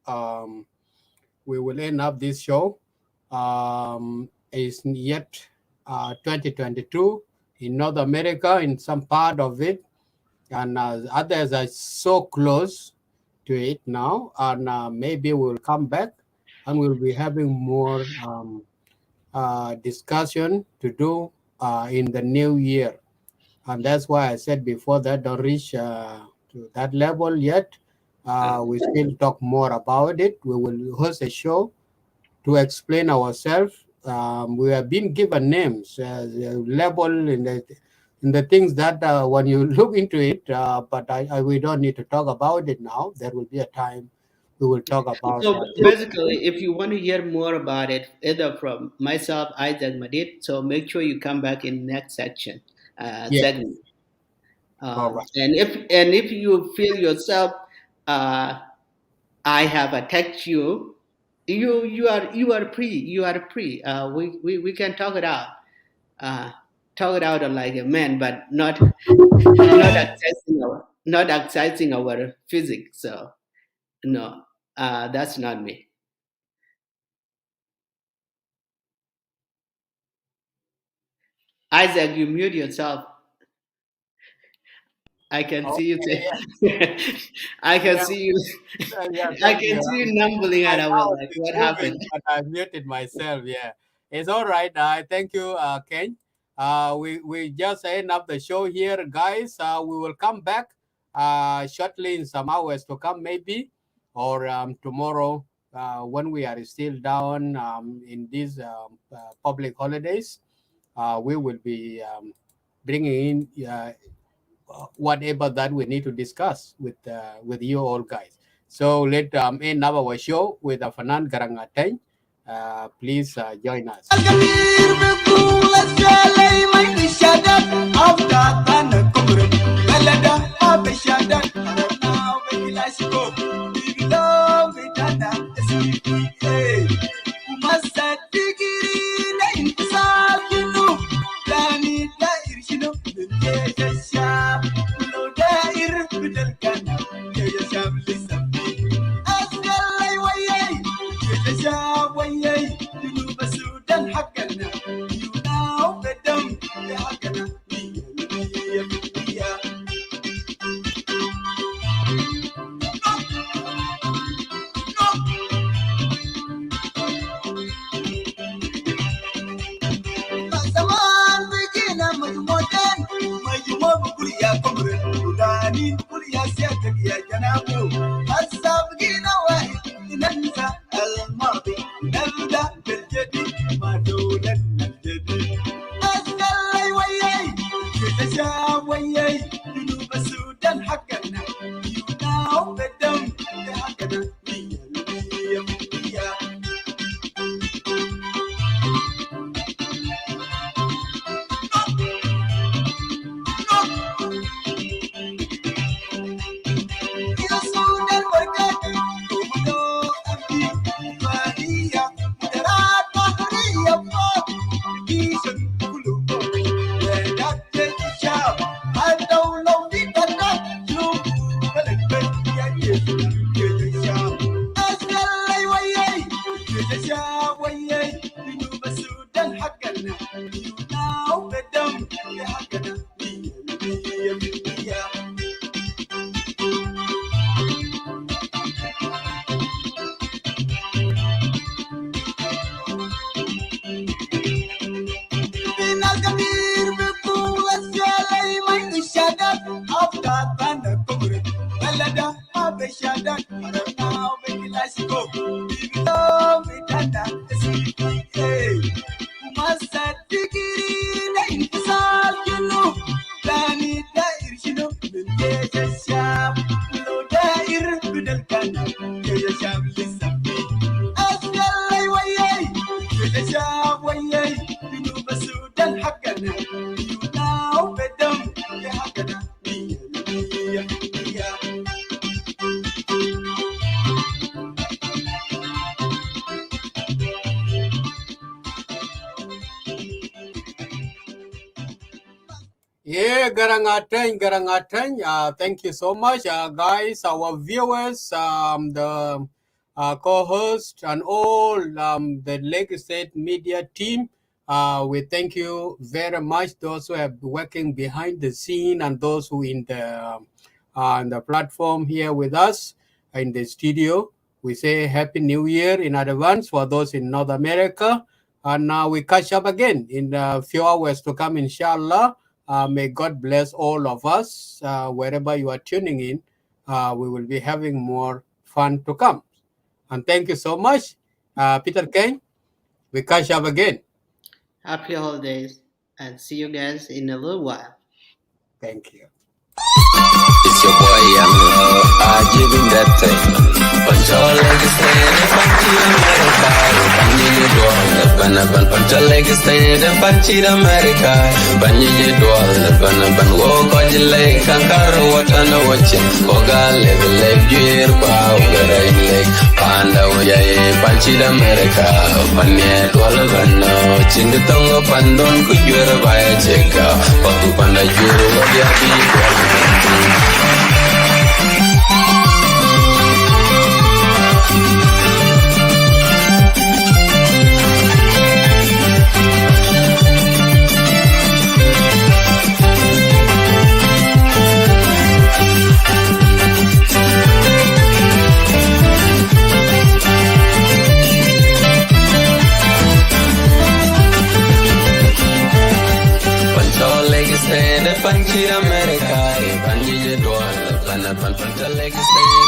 We will end up this show. Is yet 2022 in North America, in some part of it, and others are so close to it now. And maybe we'll come back and we'll be having more discussion to do in the new year. And that's why I said before that don't reach to that level yet. We still talk more about it. We will host a show to explain ourselves. We have been given names, level in the things that when you look into it, but we don't need to talk about it now. There will be a time we will talk about So that. basically, if you want to hear more about it, either from myself, Isaac Madid, so make sure you come back in next section segment. All right. And if you feel yourself, I have attacked you, you are free. We can talk it out. Talk it out like a man, but not accessing our physics. So no, that's not me. Isaac, you mute yourself. I can see you. I can see you. I can see you numbling, and I was like, "What happened?" But I muted myself. Yeah, it's all right. Thank you, Ken. We just end up the show here, guys. We will come back shortly in some hours to come, maybe, or tomorrow when we are still down in these public holidays. We will be bringing in whatever that we need to discuss with you all guys. So let end up our show with Fanan Garangateng. Please join us. Yeah, Garangateng. Thank you so much, guys, our viewers, the co-host, and all the Lagos State media team. We thank you very much. Those who have been working behind the scene and those who on the platform here with us in the studio. We say Happy New Year in advance for those in North America. And now we catch up again in a few hours to come, inshallah. May God bless all of us. Wherever you are tuning in, we will be having more fun to come. And thank you so much, Peter Kane. We catch up again. Happy holidays and see you guys in a little while. Thank you. It's your boy Young Love, giving that thing. Control like stand and punch America. Banyi doll, ban control like stand and punch America. Banyi doll, ban walk on your leg. Kankaro what on the watching. Koga level leg gear, pow, leg leg. Panda way, punch America. Banyi doll, ban watching the tongue of Pandon could you ever buy a check? Papu Panda Juru, what you have. Stand up and cheer America. Banyi doll, ban